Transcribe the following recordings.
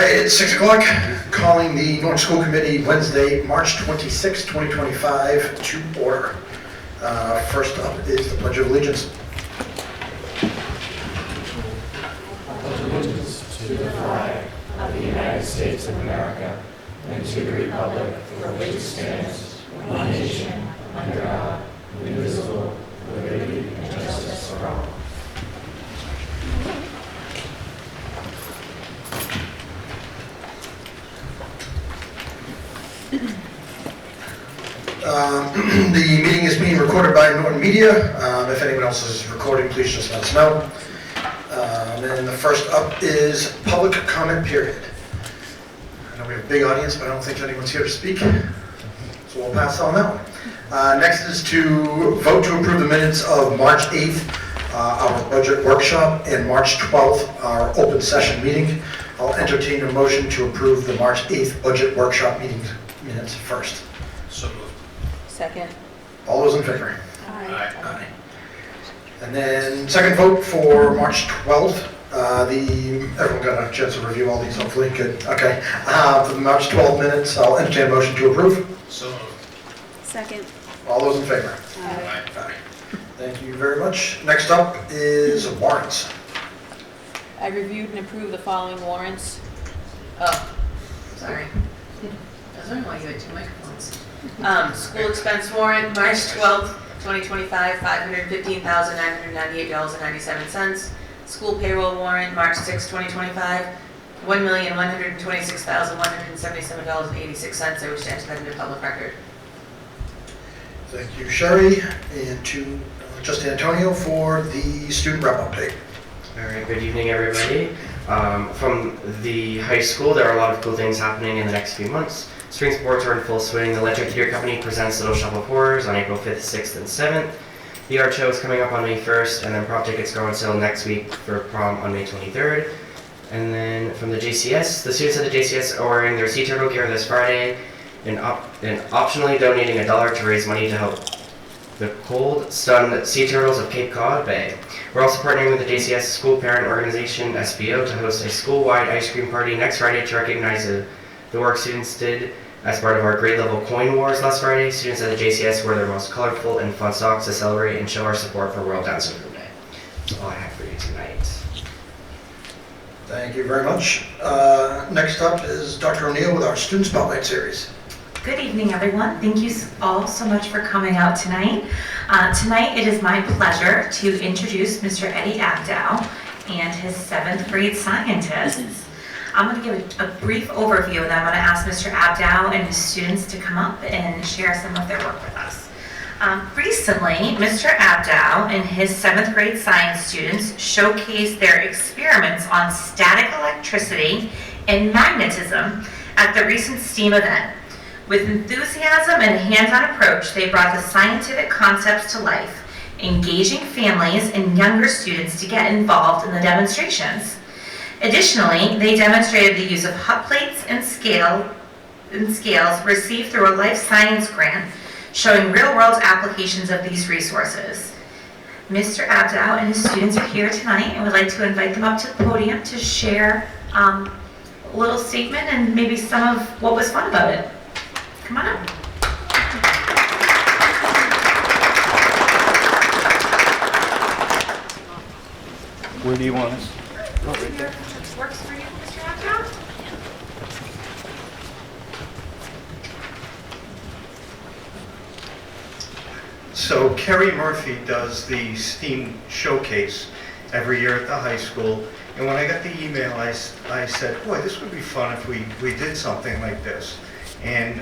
Okay, it's 6 o'clock, calling the Norton School Committee Wednesday, March 26, 2025 to order. First up is the Pledge of Allegiance. I pledge allegiance to the flag of the United States of America and to the republic for which it stands, one nation, under God, indivisible, with liberty and justice for all. The meeting is being recorded by Norton Media. If anyone else is recording, please just let us know. And the first up is public comment period. I know we have a big audience, but I don't think anyone's here to speak, so we'll pass on that one. Next is to vote to approve the minutes of March 8th, our budget workshop, and March 12th, our open session meeting. I'll entertain a motion to approve the March 8th budget workshop meeting minutes first. So moved. Second. All those in favor? Aye. Aye. And then second vote for March 12th. Everyone got a chance to review all these, hopefully. Good. Okay. For the March 12 minutes, I'll entertain a motion to approve. So moved. Second. All those in favor? Aye. Aye. Thank you very much. Next up is warrants. I reviewed and approved the following warrants. Oh, sorry. I was wondering why you had two microphones. School expense warrant, March 12th, 2025, $515,998.97. School payroll warrant, March 6th, 2025, $1,126,177.86. I wish to enter that into public record. Thank you, Sherry, and to Justin Antonio for the student rep update. All right, good evening, everybody. From the high school, there are a lot of cool things happening in the next few months. Spring sports are in full swing. The Electric Theater Company presents Little Shop of Horrors on April 5th, 6th, and 7th. The art show is coming up on May 1st, and then prom tickets go on sale next week for prom on May 23rd. And then from the JCS, the students at the JCS are wearing their Sea Turtle gear this Friday and optionally donating $1 to raise money to help the cold, stunned sea turtles of Cape Cod Bay. We're also partnering with the JCS School Parent Organization, SBO, to host a school-wide ice cream party next Friday to recognize the work students did as part of our grade level coin wars last Friday. Students at the JCS wore their most colorful and fun socks to celebrate and show our support for World Down Syndrome Day. That's all I have for you tonight. Thank you very much. Next up is Dr. O'Neill with our Student Spotlight Series. Good evening, everyone. Thank you all so much for coming out tonight. Tonight, it is my pleasure to introduce Mr. Eddie Abdow and his 7th grade scientists. I'm going to give a brief overview, and then I'm going to ask Mr. Abdow and his students to come up and share some of their work with us. Recently, Mr. Abdow and his 7th grade science students showcased their experiments on static electricity and magnetism at the recent STEAM event. With enthusiasm and a hands-on approach, they brought the scientific concepts to life, engaging families and younger students to get involved in the demonstrations. Additionally, they demonstrated the use of hot plates and scales received through a life science grant, showing real-world applications of these resources. Mr. Abdow and his students are here tonight, and would like to invite them up to the podium to share a little statement and maybe some of what was fun about it. Come on up. Where do you want us? Right there. Works for you, Mr. Abdow? So Kerry Murphy does the STEAM showcase every year at the high school. And when I got the email, I said, boy, this would be fun if we did something like this. And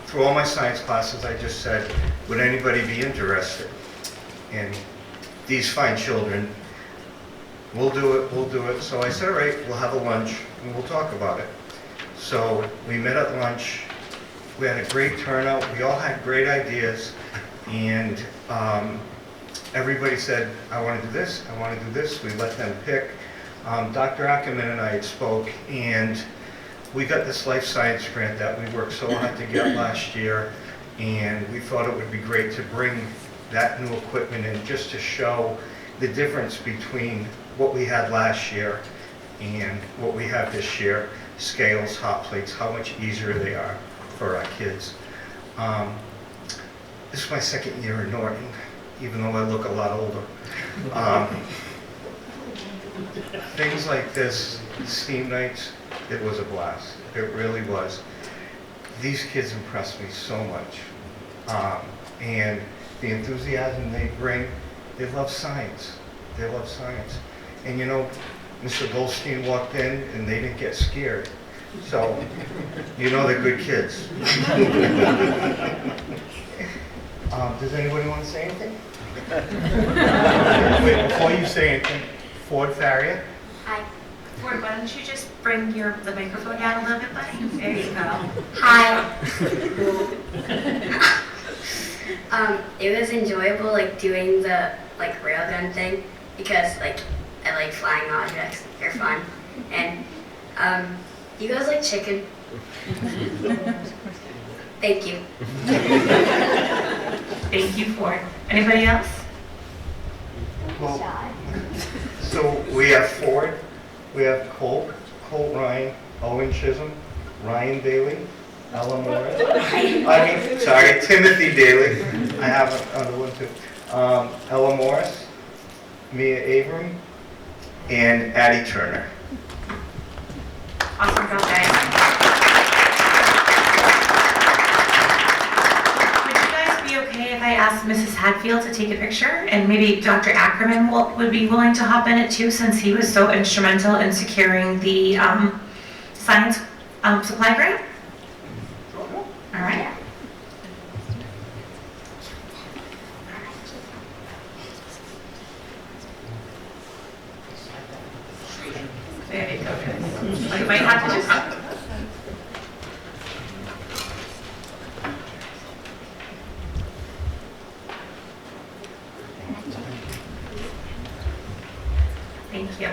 through all my science classes, I just said, would anybody be interested? And these fine children, we'll do it. So I said, all right, we'll have a lunch and we'll talk about it. So we met at lunch. We had a great turnout. We all had great ideas. And everybody said, I want to do this, I want to do this. We let them pick. Dr. Ackerman and I had spoke, and we got this life science grant that we worked so hard to get last year, and we thought it would be great to bring that new equipment in just to show the difference between what we had last year and what we have this year, scales, hot plates, how much easier they are for our kids. This is my second year in Norton, even though I look a lot older. Things like this, STEAM nights, it was a blast. It really was. These kids impressed me so much. And the enthusiasm they bring, they love science. They love science. And you know, Mr. Goldstein walked in and they didn't get scared. So, you know they're good kids. Does anybody want to say anything? Wait, before you say anything, Ford Farrier. Hi. Ford, why don't you just bring the microphone down a little bit, buddy? There you go. Hi. It was enjoyable, like doing the railgun thing because I like flying objects. They're fun, and you guys like chicken. Thank you. Thank you, Ford. Anybody else? Well, so we have Ford, we have Colt Ryan, Owen Chisholm, Ryan Daly, Ella Morris. Timothy Daly. I have another one too. Ella Morris, Mia Abram, and Addie Turner. Awesome job, guys. Would you guys be okay if I asked Mrs. Hadfield to take a picture? And maybe Dr. Ackerman would be willing to hop in it too, since he was so instrumental in securing the science supply grant? All right. There you go, guys. You might have to just... Thank you.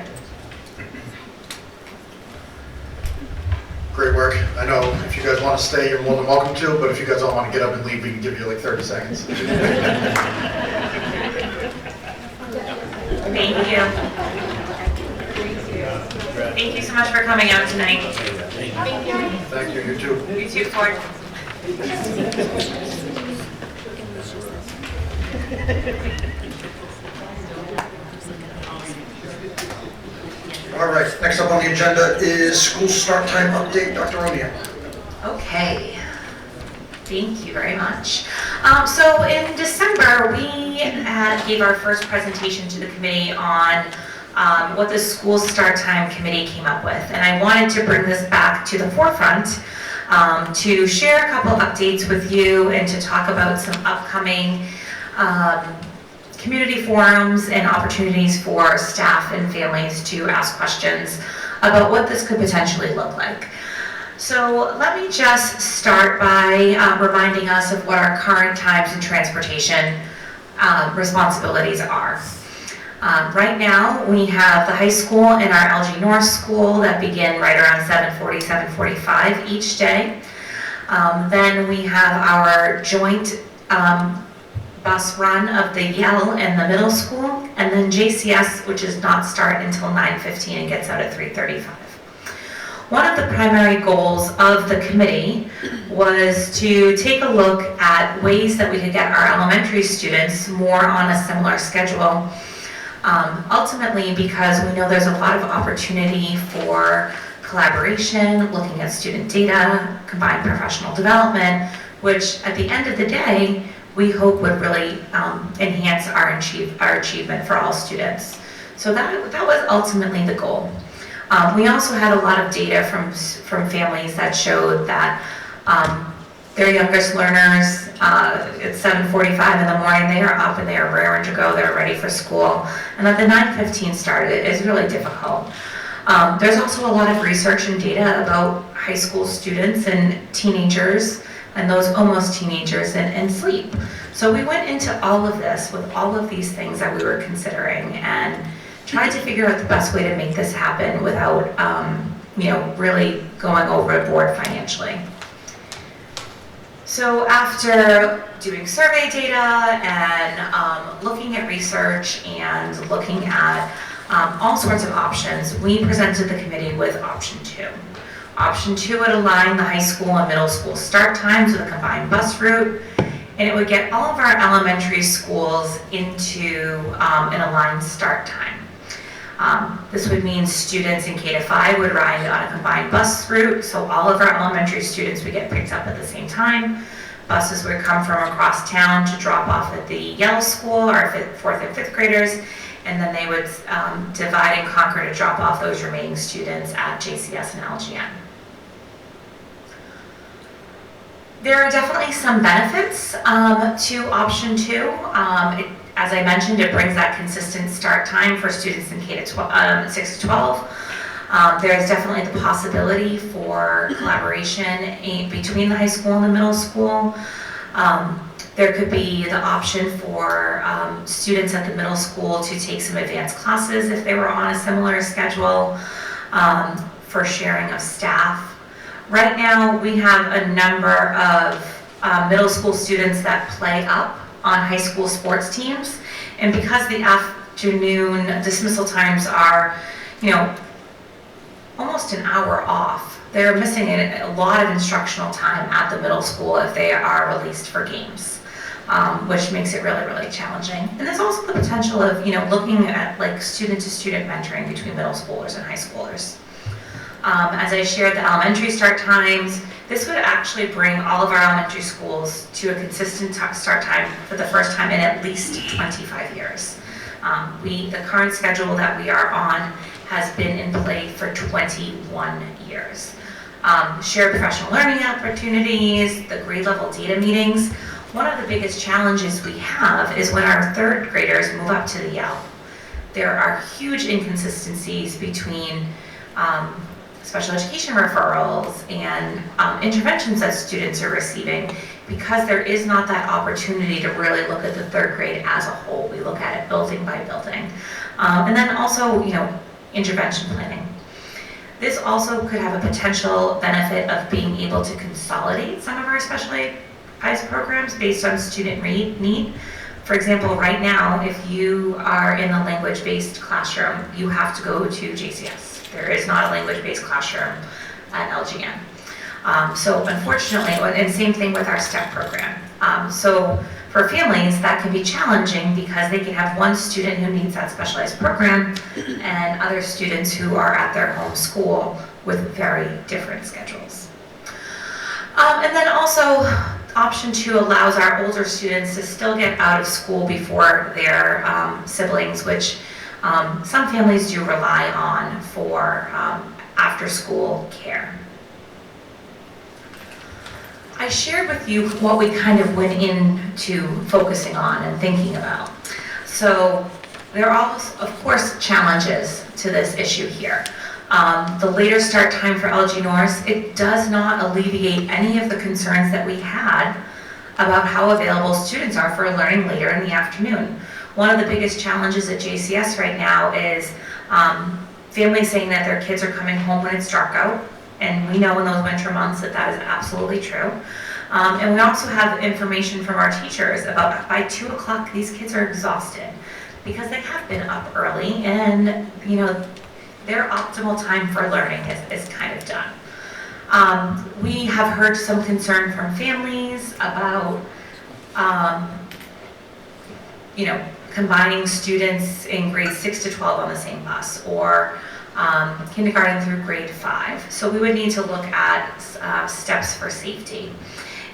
Great work. I know if you guys want to stay, you're more than welcome to, but if you guys all want to get up and leave, we can give you like 30 seconds. Thank you. Thank you so much for coming out tonight. Thank you, you too. You too, Ford. All right, next up on the agenda is school start time update. Dr. Romeo. Okay. Thank you very much. So in December, we gave our first presentation to the committee on what the school start time committee came up with. And I wanted to bring this back to the forefront to share a couple updates with you and to talk about some upcoming community forums and opportunities for staff and families to ask questions about what this could potentially look like. So let me just start by reminding us of what our current times and transportation responsibilities are. Right now, we have the high school and our LG North School that begin right around 7:40, 7:45 each day. Then we have our joint bus run of the Yale and the middle school, and then JCS, which does not start until 9:15 and gets out at 3:35. One of the primary goals of the committee was to take a look at ways that we could get our elementary students more on a similar schedule. Ultimately, because we know there's a lot of opportunity for collaboration, looking at student data, combined professional development, which at the end of the day, we hope would really enhance our achievement for all students. So that was ultimately the goal. We also had a lot of data from families that showed that their youngest learners, at 7:45 in the morning, they are up and they are raring to go, they're ready for school. And at the 9:15 start, it is really difficult. There's also a lot of research and data about high school students and teenagers and those almost teenagers and sleep. So we went into all of this with all of these things that we were considering and tried to figure out the best way to make this happen without, really going overboard financially. So after doing survey data and looking at research and looking at all sorts of options. We presented the committee with option 2. Option 2 would align the high school and middle school start times with a combined bus route, and it would get all of our elementary schools into an aligned start time. This would mean students in K-5 would ride on a combined bus route, so all of our elementary students would get picked up at the same time. Buses would come from across town to drop off at the Yale School, our 4th and 5th graders, and then they would divide and conquer to drop off those remaining students at JCS and LGN. There are definitely some benefits to option 2. As I mentioned, it brings that consistent start time for students in K-6 to 12. There is definitely the possibility for collaboration between the high school and the middle school. There could be the option for students at the middle school to take some advanced classes if they were on a similar schedule, for sharing of staff. Right now, we have a number of middle school students that play up on high school sports teams, and because the afternoon dismissal times are, almost an hour off, they're missing a lot of instructional time at the middle school if they are released for games, which makes it really, really challenging. And there's also the potential of, looking at like student-to-student mentoring between middle schoolers and high schoolers. As I shared the elementary start times, this would actually bring all of our elementary schools to a consistent start time for the first time in at least 25 years. The current schedule that we are on has been in play for 21 years. Shared professional learning opportunities, the grade level data meetings. One of the biggest challenges we have is when our 3rd graders move up to the Yale. There are huge inconsistencies between special education referrals and interventions that students are receiving, because there is not that opportunity to really look at the 3rd grade as a whole. We look at it building by building. And then also, intervention planning. This also could have a potential benefit of being able to consolidate some of our specialized programs based on student need. For example, right now, if you are in a language-based classroom, you have to go to JCS. There is not a language-based classroom at LGN. So unfortunately, and same thing with our STEP program. So for families, that can be challenging because they can have one student who needs that specialized program and other students who are at their home school with very different schedules. And then also, option 2 allows our older students to still get out of school before their siblings, which some families do rely on for after-school care. I shared with you what we kind of went into focusing on and thinking about. So there are, of course, challenges to this issue here. The later start time for LG Norris, it does not alleviate any of the concerns that we had about how available students are for learning later in the afternoon. One of the biggest challenges at JCS right now is families saying that their kids are coming home when it's dark out. And we know in those winter months that that is absolutely true. And we also have information from our teachers about by 2 o'clock, these kids are exhausted because they have been up early and, their optimal time for learning is kind of done. We have heard some concern from families about, combining students in grades 6 to 12 on the same bus, or kindergarten through grade 5. So we would need to look at steps for safety.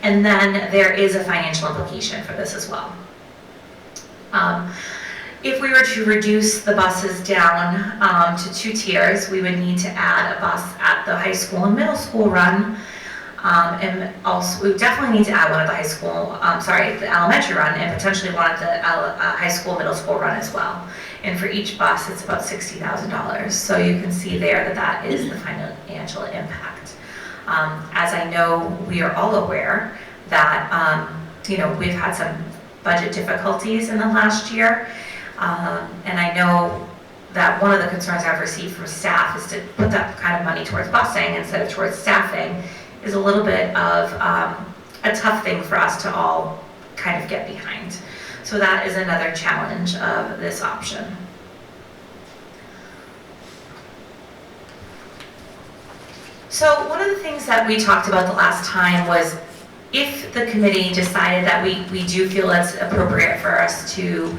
And then there is a financial implication for this as well. If we were to reduce the buses down to 2 tiers, we would need to add a bus at the high school and middle school run. And also, we definitely need to add one at the the elementary run, and potentially one at the high school, middle school run as well. And for each bus, it's about $60,000. So you can see there that is the financial impact. As I know, we are all aware that, we've had some budget difficulties in the last year. And I know that one of the concerns I've received from staff is to put that kind of money towards busing instead of towards staffing is a little bit of a tough thing for us to all kind of get behind. So that is another challenge of this option. So one of the things that we talked about the last time was if the committee decided that we do feel it's appropriate for us to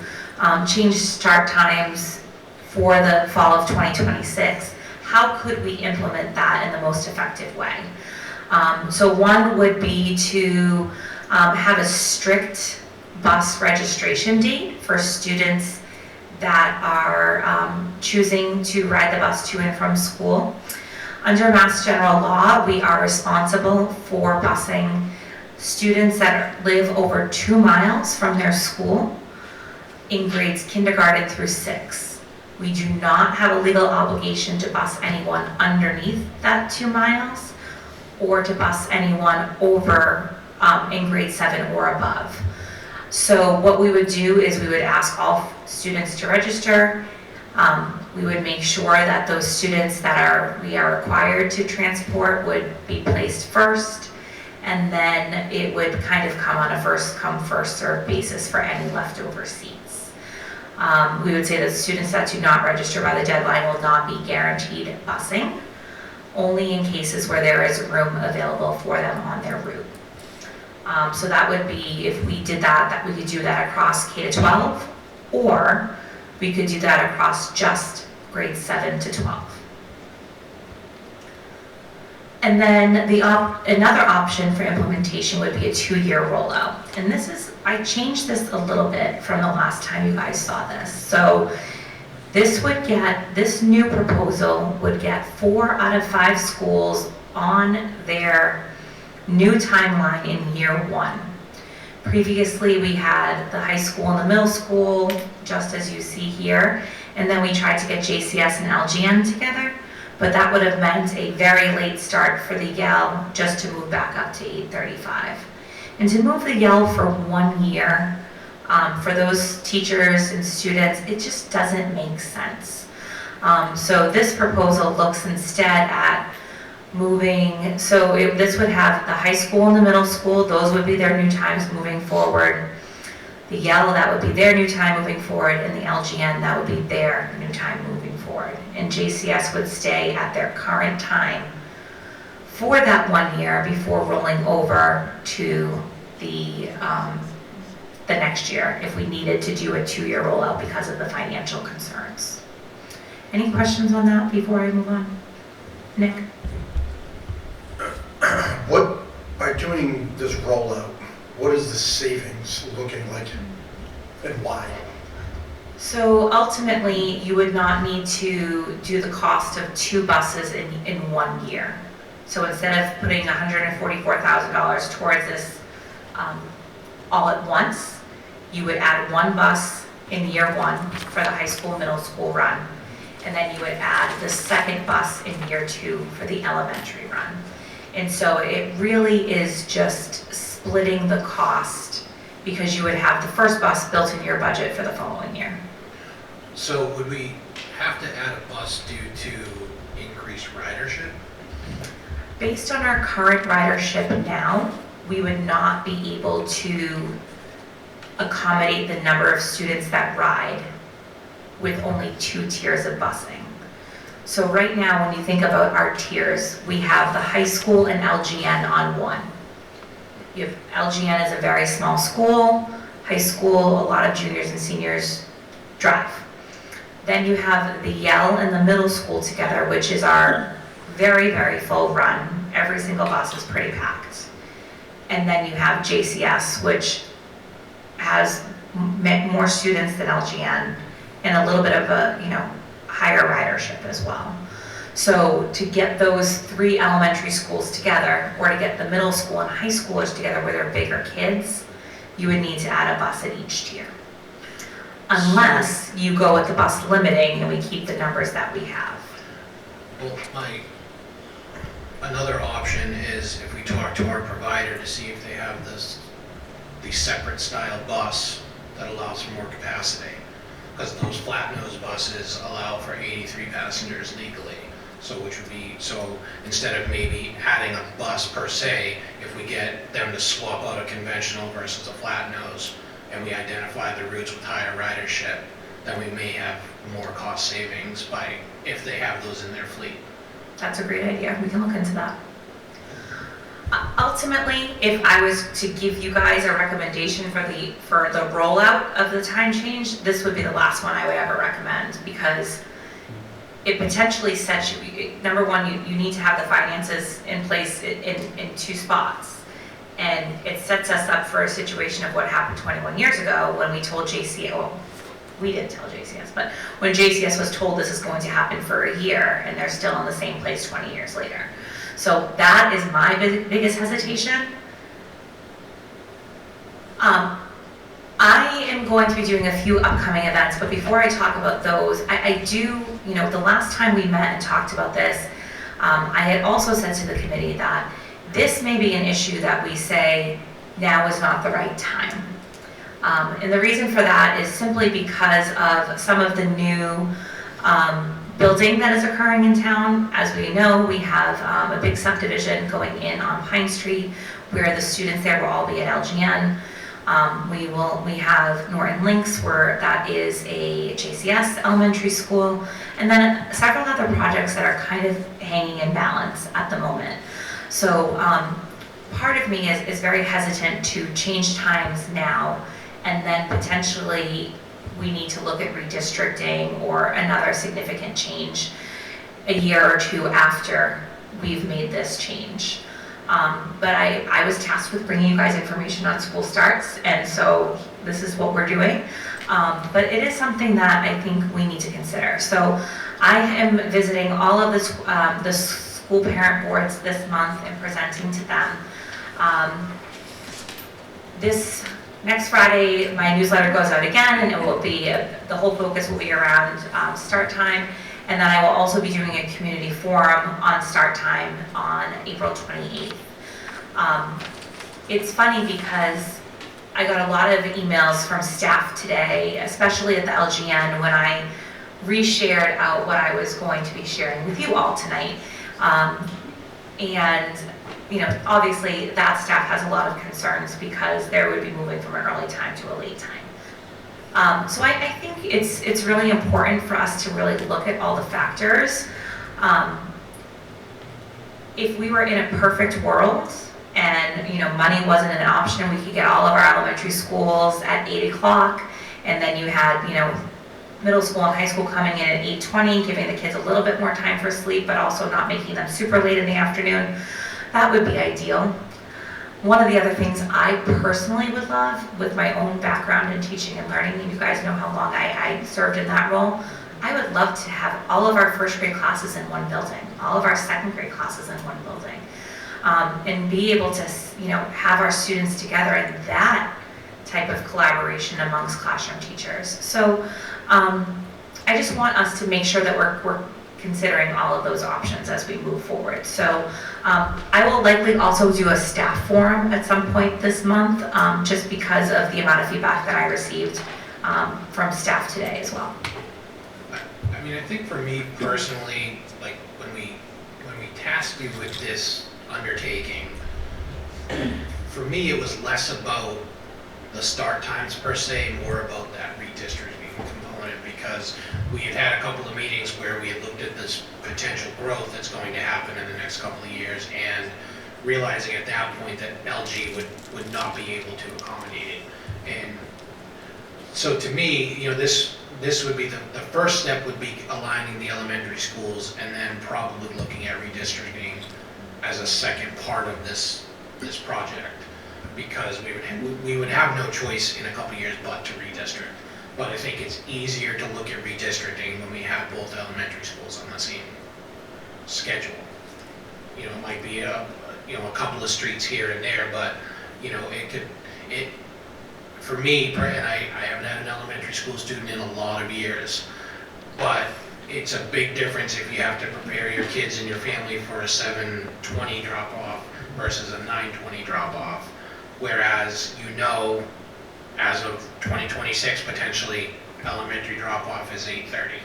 change start times for the fall of 2026, how could we implement that in the most effective way? So one would be to have a strict bus registration date for students that are choosing to ride the bus to and from school. Under Mass General Law, we are responsible for busing students that live over 2 miles from their school in grades kindergarten through 6. We do not have a legal obligation to bus anyone underneath that 2 miles or to bus anyone over in grade 7 or above. So what we would do is we would ask all students to register. We would make sure that those students that we are required to transport would be placed first, and then it would kind of come on a first come, first served basis for any leftover seats. We would say that students that do not register by the deadline will not be guaranteed busing, only in cases where there is room available for them on their route. So that would be, if we did that we could do that across K-12, or we could do that across just grades 7 to 12. And then another option for implementation would be a 2-year rollout. And I changed this a little bit from the last time you guys saw this. So this new proposal would get 4 out of 5 schools on their new timeline in year 1. Previously, we had the high school and the middle school, just as you see here, and then we tried to get JCS and LGN together, but that would have meant a very late start for the Yale just to move back up to 8:35. And to move the Yale for 1 year, for those teachers and students, it just doesn't make sense. So this proposal looks instead at moving, this would have the high school and the middle school, those would be their new times moving forward. The Yale, that would be their new time moving forward, and the LGN, that would be their new time moving forward. And JCS would stay at their current time for that 1 year before rolling over to the next year if we needed to do a 2-year rollout because of the financial concerns. Any questions on that before I move on? Nick? By doing this rollout, what is the savings looking like and why? So ultimately, you would not need to do the cost of 2 buses in 1 year. So instead of putting $144,000 towards this all at once, you would add 1 bus in year 1 for the high school, middle school run, and then you would add the second bus in year 2 for the elementary run. And so it really is just splitting the cost because you would have the first bus built in your budget for the following year. So would we have to add a bus due to increased ridership? Based on our current ridership now, we would not be able to accommodate the number of students that ride with only 2 tiers of busing. So right now, when you think about our tiers, we have the high school and LGN on one. LGN is a very small school. High school, a lot of juniors and seniors drive. Then you have the Yale and the middle school together, which is our very, very full run. Every single bus is pretty packed. And then you have JCS, which has more students than LGN and a little bit of a, higher ridership as well. So to get those 3 elementary schools together, or to get the middle school and high schoolers together where they're bigger kids, you would need to add a bus at each tier. Unless you go with the bus limiting and we keep the numbers that we have. Well, another option is if we talk to our provider to see if they have the separate style bus that allows for more capacity. Because those flat nose buses allow for 83 passengers legally. So instead of maybe adding a bus per se, if we get them to swap out a conventional versus a flat nose, and we identify the routes with higher ridership, then we may have more cost savings if they have those in their fleet. That's a great idea. We can look into that. Ultimately, if I was to give you guys a recommendation for the rollout of the time change, this would be the last one I would ever recommend, because it potentially sets you, number one, you need to have the finances in place in two spots. And it sets us up for a situation of what happened 21 years ago when we told JCS, well, we didn't tell JCS, but when JCS was told this is going to happen for a year and they're still in the same place 20 years later. So that is my biggest hesitation. I am going to be doing a few upcoming events, but before I talk about those, I do, the last time we met and talked about this, I had also said to the committee that this may be an issue that we say now is not the right time. And the reason for that is simply because of some of the new building that is occurring in town. As we know, we have a big subdivision going in on Pine Street where the students there will all be at LGN. We have Norton Links, where that is a JCS elementary school, and then several other projects that are kind of hanging in balance at the moment. So part of me is very hesitant to change times now, and then potentially we need to look at redistricting or another significant change a year or two after we've made this change. But I was tasked with bringing you guys information on school starts, and so this is what we're doing. But it is something that I think we need to consider. So I am visiting all of the school parent boards this month and presenting to them. This next Friday, my newsletter goes out again, and it will be, the whole focus will be around start time. And then I will also be doing a community forum on start time on April 28th. It's funny because I got a lot of emails from staff today, especially at the LGN, when I reshared out what I was going to be sharing with you all tonight. And obviously that staff has a lot of concerns because they would be moving from an early time to a late time. So I think it's really important for us to really look at all the factors. If we were in a perfect world and money wasn't an option, we could get all of our elementary schools at 8 o'clock, and then you had middle school and high school coming in at 8:20, giving the kids a little bit more time for sleep, but also not making them super late in the afternoon. That would be ideal. One of the other things I personally would love, with my own background in teaching and learning, and you guys know how long I served in that role, I would love to have all of our first grade classes in one building, all of our second grade classes in one building, and be able to have our students together in that type of collaboration amongst classroom teachers. So I just want us to make sure that we're considering all of those options as we move forward. So I will likely also do a staff forum at some point this month, just because of the amount of feedback that I received from staff today as well. I mean, I think for me personally, like when we tasked you with this undertaking, for me it was less about the start times per se, more about that redistricting component, because we had a couple of meetings where we had looked at this potential growth that's going to happen in the next couple of years, and realizing at that point that LG would not be able to accommodate it. And so to me, this would be the first step would be aligning the elementary schools, and then probably looking at redistricting as a second part of this project, because we would have no choice in a couple of years but to redistrict. But I think it's easier to look at redistricting when we have both elementary schools on the same schedule. It might be a couple of streets here and there, but for me, and I haven't had an elementary school student in a lot of years, but it's a big difference if you have to prepare your kids and your family for a 7:20 drop-off versus a 9:20 drop-off. Whereas as of 2026, potentially, elementary drop-off is 8:30.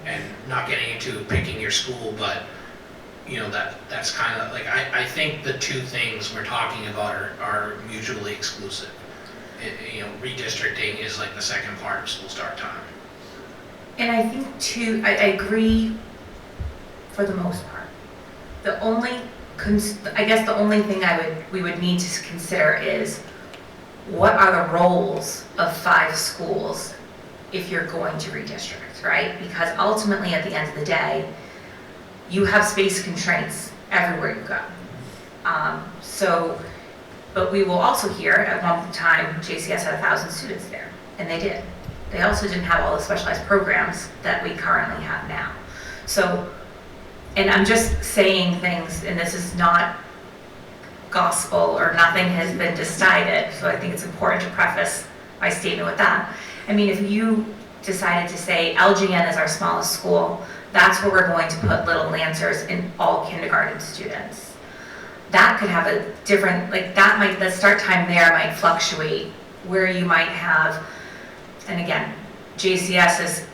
And not getting into picking your school, but that's kind of like, I think the two things we're talking about are mutually exclusive. Redistricting is like the second part of school start time. And I think too, I agree for the most part. the only, I guess the only thing we would need to consider is what are the roles of 5 schools if you're going to redistrict, right? Because ultimately, at the end of the day, you have space constraints everywhere you go. But we will also hear, at one time, JCS had 1,000 students there, and they did. They also didn't have all the specialized programs that we currently have now. So, and I'm just saying things, and this is not gospel or nothing has been decided, so I think it's important to preface my statement with that. I mean, if you decided to say LGN is our smallest school, that's where we're going to put Little Lancers in all kindergarten students. That could have a different, like that might, the start time there might fluctuate, where you might have, and again, JCS is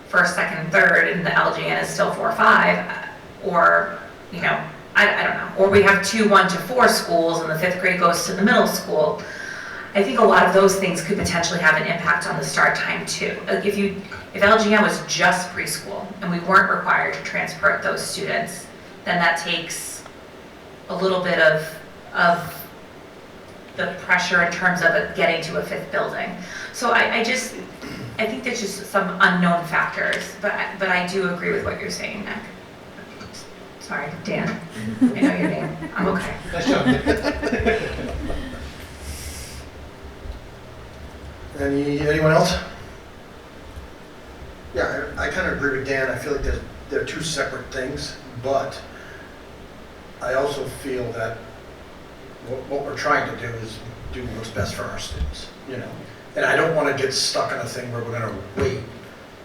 first, second, third, and the LGN is still 4 or 5, or, you know, I don't know. Or we have 2 1 to 4 schools and the 5th grade goes to the middle school. I think a lot of those things could potentially have an impact on the start time too. Like if LGN was just preschool and we weren't required to transport those students, then that takes a little bit of the pressure in terms of it getting to a 5th building. So I think there's just some unknown factors, but I do agree with what you're saying, Nick. Sorry, Dan. I know your name. I'm okay. Nice job. Anyone else? Yeah, I kind of agree with Dan. I feel like they're 2 separate things, but I also feel that what we're trying to do is do what's best for our students, you know? And I don't want to get stuck in a thing where we're going to wait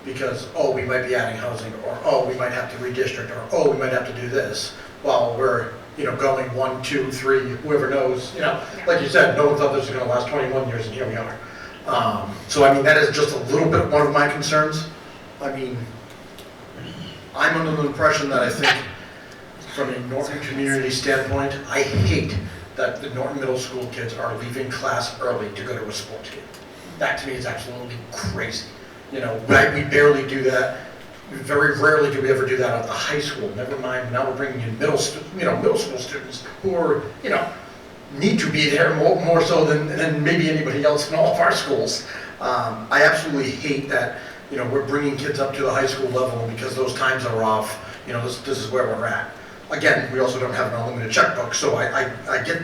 because, oh, we might be adding housing, or, oh, we might have to redistrict, or, oh, we might have to do this, while we're, you know, going 1, 2, 3, whoever knows, you know? Like you said, no one thought this was going to last 21 years, and here we are. So, I mean, that is just a little bit one of my concerns. I mean, I'm under the impression that I think from a Norton community standpoint, I hate that the Norton Middle School kids are leaving class early to go to a sports game. That to me is absolutely crazy. You know, we barely do that. Very rarely do we ever do that at the high school. Never mind, now we're bringing in middle school students who are, you know, need to be there more so than maybe anybody else in all of our schools. I absolutely hate that, you know, we're bringing kids up to the high school level, and because those times are off, you know, this is where we're at. Again, we also don't have an unlimited checkbook, so I get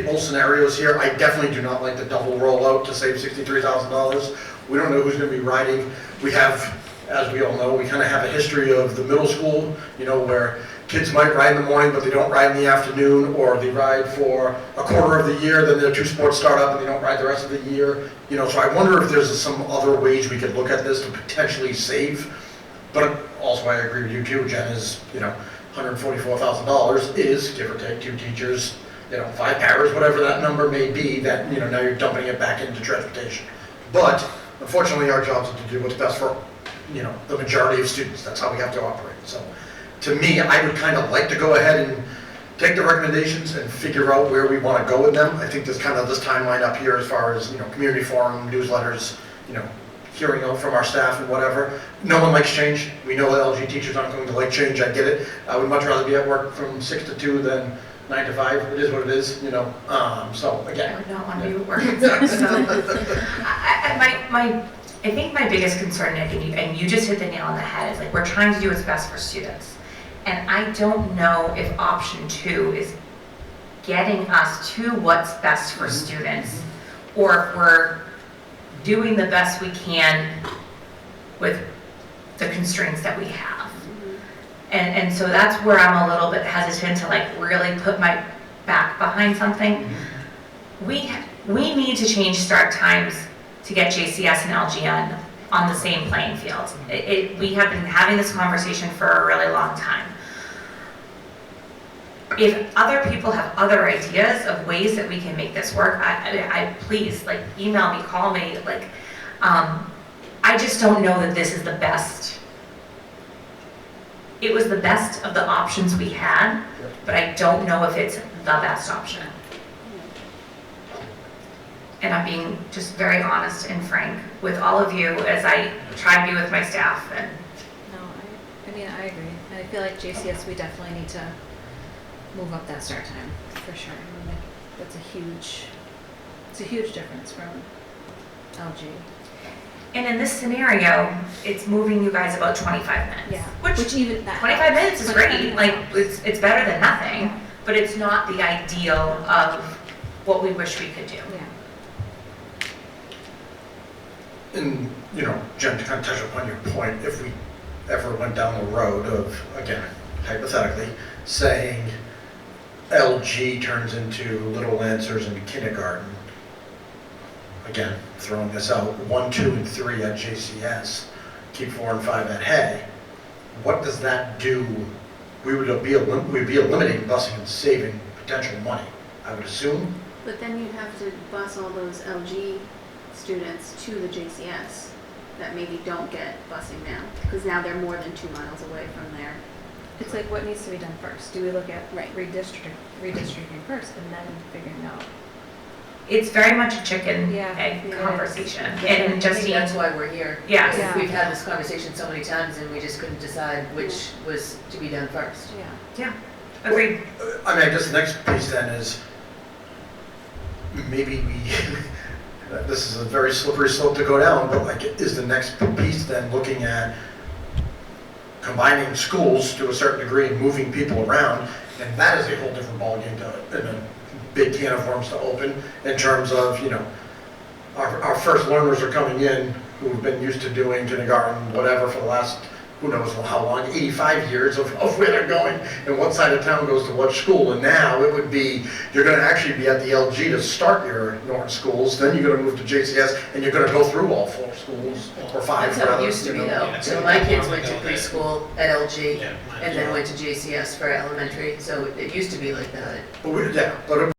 both scenarios here. I definitely do not like the double rollout to save $63,000. We don't know who's going to be riding. We have, as we all know, we kind of have a history of the middle school, you know, where kids might ride in the morning, but they don't ride in the afternoon, or they ride for a quarter of the year, then their 2 sports start up and they don't ride the rest of the year. You know, so I wonder if there's some other ways we could look at this to potentially save. But also I agree with you too, Jen, is, you know, $144,000 is, give or take, 2 teachers, you know, 5 paras, whatever that number may be, that, you know, now you're dumping it back into transportation. But unfortunately, our job is to do what's best for, you know, the majority of students. That's how we have to operate. So to me, I would kind of like to go ahead and take the recommendations and figure out where we want to go with them. I think there's kind of this timeline up here as far as, you know, community forum, newsletters, you know, hearing out from our staff and whatever. No one likes change. We know that LG teachers aren't going to like change. I get it. I would much rather be at work from 6 to 2 than 9 to 5. It is what it is, you know. So again, I would not want to be at work. I think my biggest concern, Nick, and you just hit the nail on the head, is like we're trying to do what's best for students. And I don't know if option 2 is getting us to what's best for students, or if we're doing the best we can with the constraints that we have. And so that's where I'm a little bit hesitant to like really put my back behind something. We need to change start times to get JCS and LGN on the same playing field. We have been having this conversation for a really long time. If other people have other ideas of ways that we can make this work, I please, like, email me, call me, like, I just don't know that this is the best. It was the best of the options we had, but I don't know if it's the best option. And I'm being just very honest and frank with all of you as I try to be with my staff. And No, I mean, I agree. And I feel like JCS, we definitely need to move up that start time, for sure. I mean, that's it's a huge difference from LG. And in this scenario, it's moving you guys about 25 minutes. Yeah. Which even that 25 helps. minutes is 25 great. minutes Like, helps. it's better than nothing, but it's not the ideal of what we wish we could do. Yeah. And, you know, Jen, to kind of touch upon your point, if we ever went down the road of, again, hypothetically, saying LG turns into Little Lancers in kindergarten, again, throwing this out, 1, 2, and 3 at JCS, keep 4 and 5 at Hay, what does that do? We'd be eliminating busing and saving potential money, I would assume. But then you'd have to bus all those LG students to the JCS that maybe don't get busing now, because now they're more than 2 miles away from there. It's like, what needs to be done first? Do we look at Right. redistricting first and then figuring out? It's very much a chicken Yeah, egg yeah, it is. conversation. I And think Justine, that's why we're here. Yes. Because Yeah. We've had this conversation so many times and we just couldn't decide which was to be done first. Yeah. agreed. I mean, I guess the next piece then is, maybe we, this is a very slippery slope to go down, but like, is the next piece then looking at combining schools to a certain degree and moving people around, and that is a whole different ballgame to, and a big can of worms to open in terms of, you know, our first learners are coming in who've been used to doing kindergarten, whatever, for the last, who knows how long, 85 years of where they're going and what side of town goes to what school. And now it would be, you're gonna actually be at the LG to start your Norton schools, then you're gonna move to JCS and you're gonna go through all 4 schools, or 5 That's how it rather, used to you be know. though. So my kids went to preschool at LG Yeah, mine and as then well. went to JCS for elementary, so it used to be like that. But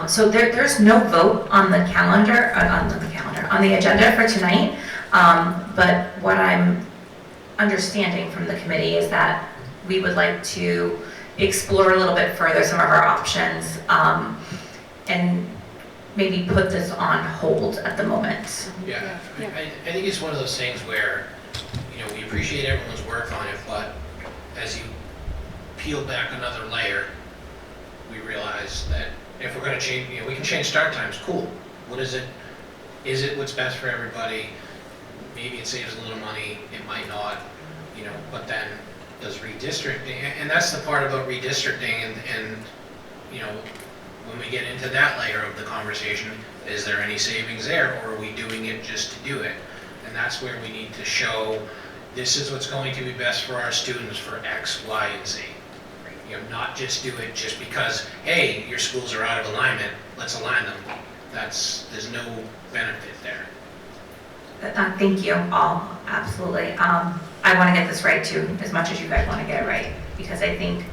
So there's no vote on the calendar, on the agenda for tonight. But what I'm understanding from the committee is that we would like to explore a little bit further some of our options, and maybe put this on hold at the moment. Yeah, I think it's one of those things where, we appreciate everyone's work on it, but as you peel back another layer, we realize that if we're gonna change, we can change start times, cool. What is it? Is it what's best for everybody? Maybe it saves a little money, it might not, but then does redistricting, and that's the part about redistricting and when we get into that layer of the conversation, is there any savings there, or are we doing it just to do it? And that's where we need to show this is what's going to be best for our students for X, Y, and Z. Not just do it just because, hey, your schools are out of alignment, let's align them. There's no benefit there. Thank you all, absolutely. I want to get this right too, as much as you guys want to get it right, because I think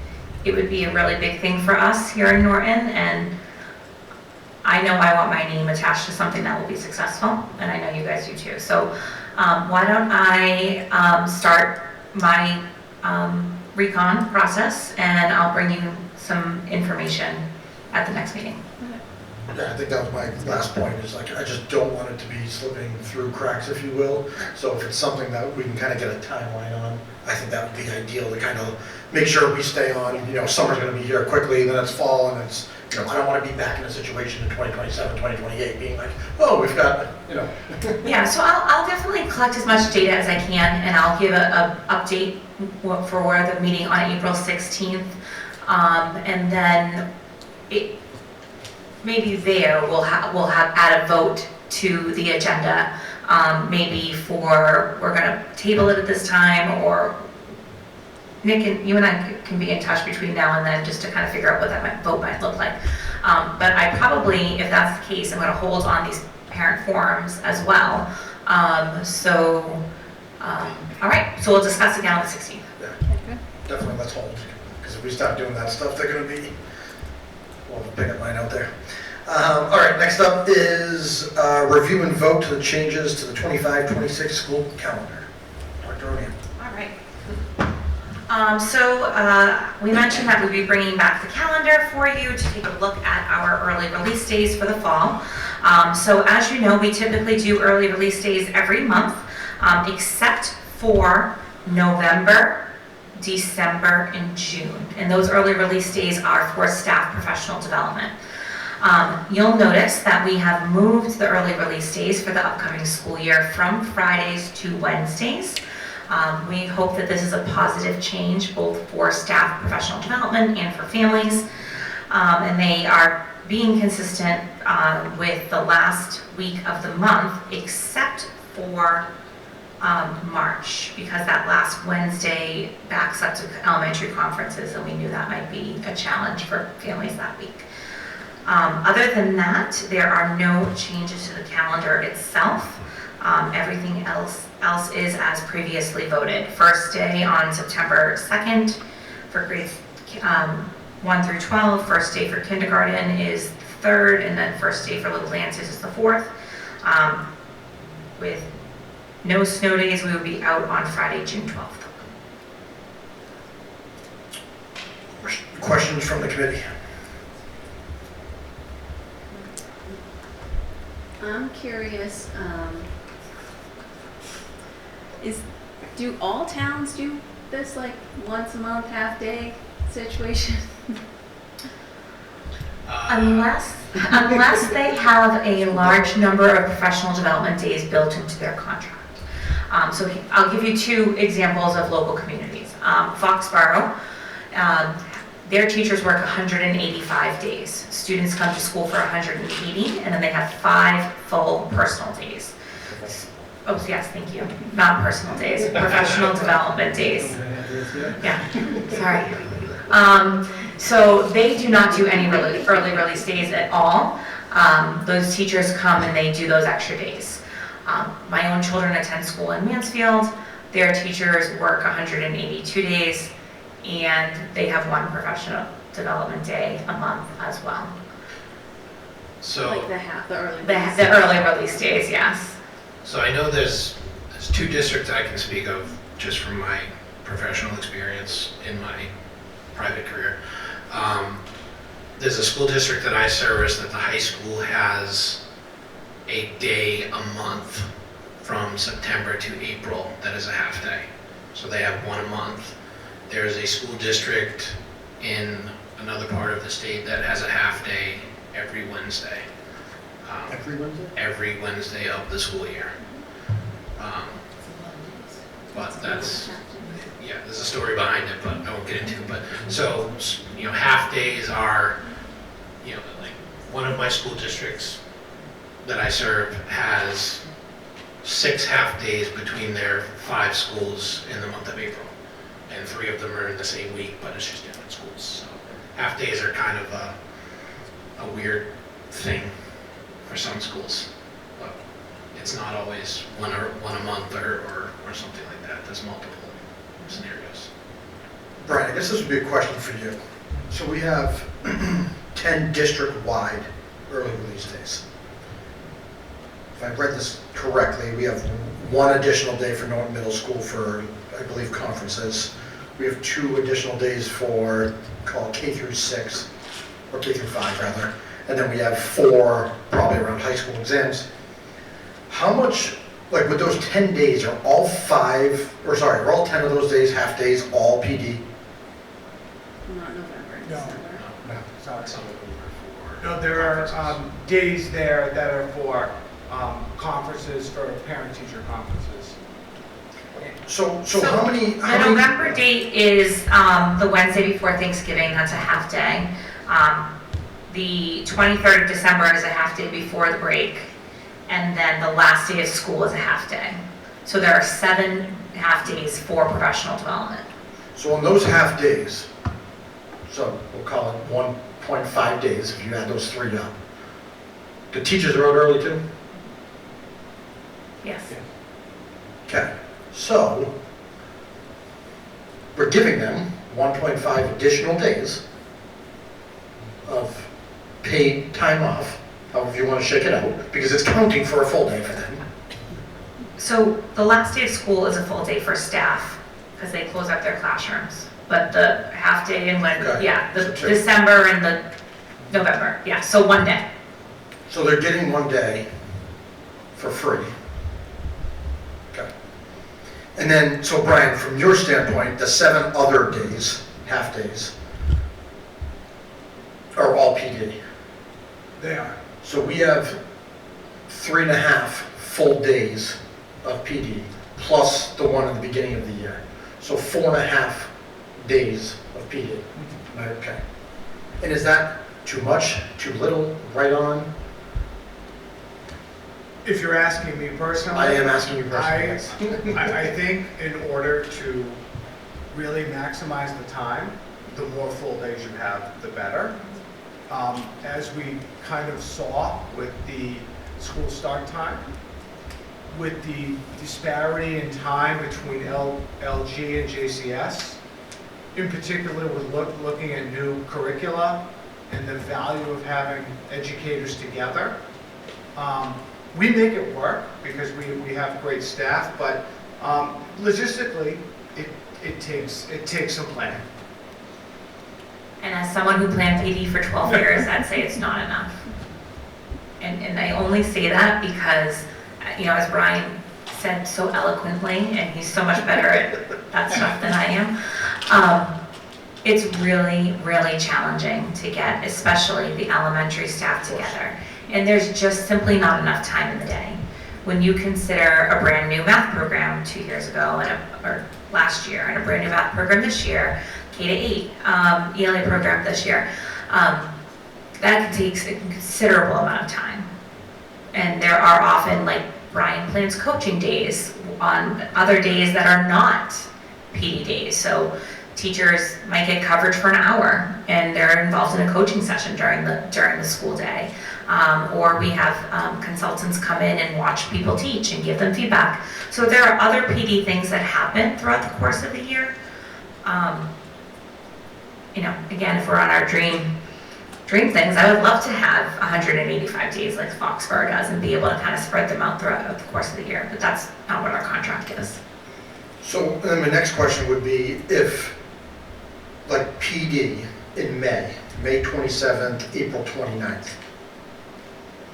it would be a really big thing for us here in Norton, and I know I want my name attached to something that will be successful, and I know you guys do too. So why don't I start my recon process, and I'll bring you some information at the next meeting. Yeah, I think that was my last point, is like, I just don't want it to be slipping through cracks, if you will. So if it's something that we can kind of get a timeline on, I think that would be ideal to kind of make sure we stay on. Summer's going to be here quickly, then it's fall, and it's, I don't want to be back in a situation in 2027, 2028, being like, oh, we've got, Yeah, so I'll definitely collect as much data as I can, and I'll give a update for the meeting on April 16th. And then maybe there we'll have add a vote to the agenda. Maybe we're gonna table it at this time, or Nick and you and I can be in touch between now and then just to kind of figure out what that vote might look like. But I probably, if that's the case, I'm gonna hold on these parent forums as well. All right, so we'll discuss again on the 16th. yeah, definitely let's hold. Because if we start doing that stuff, they're going to be, we'll have a pickup line out there. All right, next up is review and vote to the changes to the 25-26 school calendar. Dr. O'Neill. All right. We mentioned that we'd be bringing back the calendar for you to take a look at our early release days for the fall. So as you know, we typically do early release days every month, except for November, December, and June. And those early release days are for staff professional development. You'll notice that we have moved the early release days for the upcoming school year from Fridays to Wednesdays. We hope that this is a positive change both for staff professional development and for families. And they are being consistent with the last week of the month, except for March, because that last Wednesday backs up to elementary conferences, and we knew that might be a challenge for families that week. Other than that, there are no changes to the calendar itself. Everything else is as previously voted. First day on September 2nd for grades 1 through 12. First day for kindergarten is the 3rd, and then first day for Little Lancers is the 4th. With no snow days, we will be out on Friday, June 12th. Questions from the committee? I'm curious, do all towns do this like once a month, half day situation? Unless they have a large number of professional development days built into their contract. So I'll give you 2 examples of local communities. Foxborough, their teachers work 185 days. Students come to school for 180, and then they have 5 full personal days. Oh, yes, thank you. Not personal days, professional development days. Yeah, sorry. So they do not do any early release days at all. Those teachers come and they do those extra days. My own children attend school in Mansfield. Their teachers work 182 days, and they have 1 professional development day a month as well. So, Like the early. The early release days, yes. so I know there's two districts I can speak of just from my professional experience in my private career. There's a school district that I service that the high school has a day a month from September to April that is a half day. So they have one a month. There's a school district in another part of the state that has a half day every Wednesday. Every Wednesday? Every Wednesday of the school year. But that's, yeah, there's a story behind it, but I won't get into it. But so, half days are, like one of my school districts that I serve has 6 half days between their 5 schools in the month of April. And 3 of them are in the same week, but it's just different schools. So half days are kind of a weird thing for some schools. But it's not always one a month or something like that. There's multiple scenarios. Brian, I guess this would be a question for you. So we have 10 district-wide early release days. If I read this correctly, we have 1 additional day for Norton Middle School for, I believe, conferences. We have 2 additional days for, call it K through 6, or K through 5 rather. And then we have 4 probably around high school exams. How much, like with those 10 days, are all 10 of those days, half days, all PD? Not November, No. December. Sorry. Some of them are for. No, there are days there that are for conferences, for parent-teacher conferences. So how many? The November date is the Wednesday before Thanksgiving, that's a half day. The 23rd of December is a half day before the break, and then the last day of school is a half day. So there are 7 half days for professional development. So on those half days, so we'll call it 1.5 days if you add those 3 up. The teachers are out early too? Yes. Okay, so we're giving them 1.5 additional days of paid time off, however you want to shake it out, because it's counting for a full day for them. So the last day of school is a full day for staff, because they close up their classrooms. But the half day and Okay. the So 2. December and the November, yeah, so 1 day. So they're getting 1 day for free. Okay. And then, so Brian, from your standpoint, the 7 other days, half days, are all PD. They are. So we have 3.5 full days of PD, plus the one at the beginning of the year. So 4.5 days of PD. Okay. And is that too much, too little, right on? If you're asking me personally. I am asking you personally. I think in order to really maximize the time, the more full days you have, the better. As we kind of saw with the school start time, with the disparity in time between LG and JCS, in particular with looking at new curricula and the value of having educators together, we make it work because we have great staff, but logistically, it takes some planning. And as someone who planned PD for 12 years, I'd say it's not enough. And I only say that because, as Brian said so eloquently, and he's so much better at that stuff than I am, it's really, really challenging to get, especially the elementary staff together. And there's just simply not enough time in the day. When you consider a brand new math program 2 years ago, or last year, and a brand new math program this year, K-8 ELA program this year, that takes a considerable amount of time. And there are often, like Brian plans coaching days on other days that are not PD days. So teachers might get coverage for an hour and they're involved in a coaching session during the school day. Or we have consultants come in and watch people teach and give them feedback. So there are other PD things that happen throughout the course of the year. Again, if we're on our dream dream things, I would love to have 185 days like Foxborough does and be able to kind of spread them out throughout the course of the year, but that's not what our contract is. So then my next question would be if, like PD in May 27th, April 29th,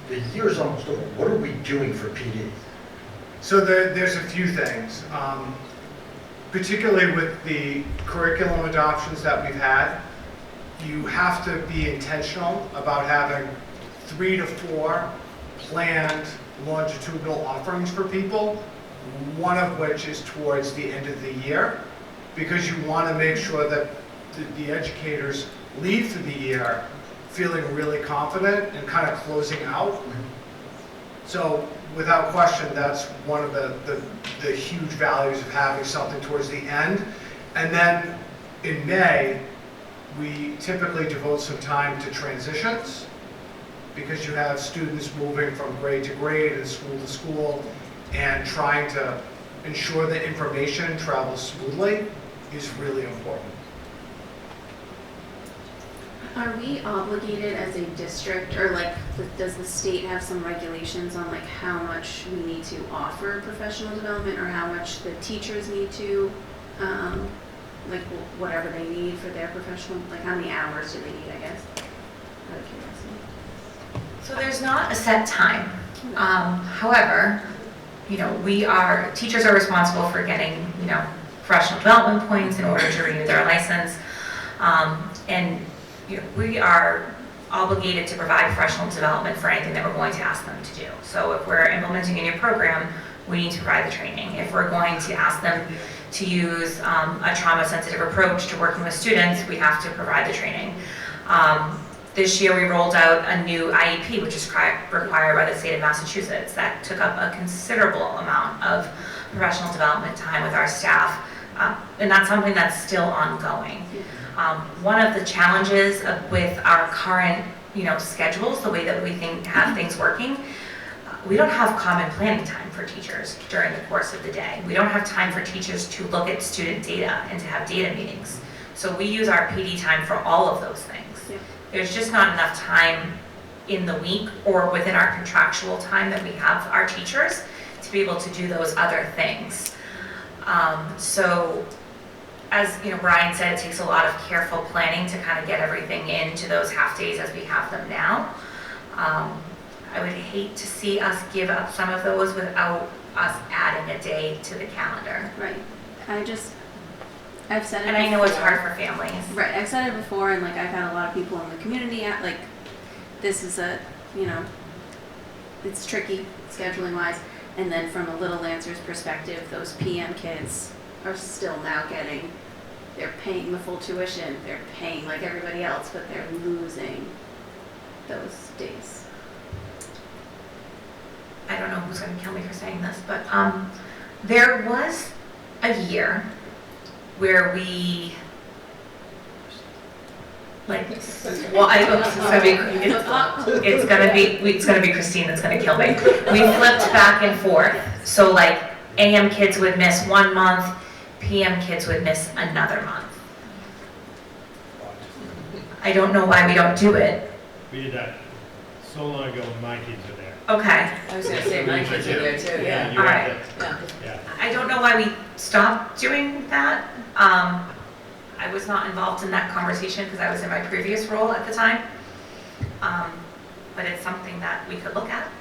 the year's almost over. What are we doing for PD? So there's a few things, particularly with the curriculum adoptions that we've had. You have to be intentional about having 3 to 4 planned longitudinal offerings for people, one of which is towards the end of the year, because you want to make sure that the educators leave for the year feeling really confident and kind of closing out. So without question, that's one of the huge values of having something towards the end. And then in May, we typically devote some time to transitions because you have students moving from grade to grade and school to school, and trying to ensure that information travels smoothly is really important. Are we obligated as a district, or like, does the state have some regulations on like how much we need to offer professional development, or how much the teachers need to, like whatever they need for their professional, like how many hours do they need, I guess, out of curiosity? So there's not a set time. However, teachers are responsible for getting, professional development points in order to renew their license. And we are obligated to provide professional development for anything that we're going to ask them to do. So if we're implementing a new program, we need to provide the training. If we're going to ask them to use a trauma-sensitive approach to working with students, we have to provide the training. This year we rolled out a new IEP, which is required by the state of Massachusetts. That took up a considerable amount of professional development time with our staff, and that's something that's still ongoing. One of the challenges with our current, schedules, the way that we have things working, we don't have common planning time for teachers during the course of the day. We don't have time for teachers to look at student data and to have data meetings. So we use our PD time for all of those things. Yeah. There's just not enough time in the week or within our contractual time that we have our teachers to be able to do those other things. So as Brian said, it takes a lot of careful planning to kind of get everything into those half days as we have them now. I would hate to see us give up some of those without us adding a day to the calendar. Right. I've said it And I know it's before. hard for families. Right, I've said it before, and like I've had a lot of people in the community like, this is it's tricky scheduling wise. And then from a Little Lancers perspective, those PM kids are still now they're paying the full tuition, they're paying like everybody else, but they're losing those days. I don't know who's going to kill me for saying this, but there was a year where we, it's gonna be Christine that's gonna kill me. We flipped back and forth, so like AM kids would miss 1 month, PM kids would miss another month. I don't know why we don't do it. We did that so long ago when my kids were there. Okay. I was gonna say my kids are there too, yeah. You All were right. there. Yeah. Yeah. I don't know why we stopped doing that. I was not involved in that conversation because I was in my previous role at the time. But it's something that we could look at.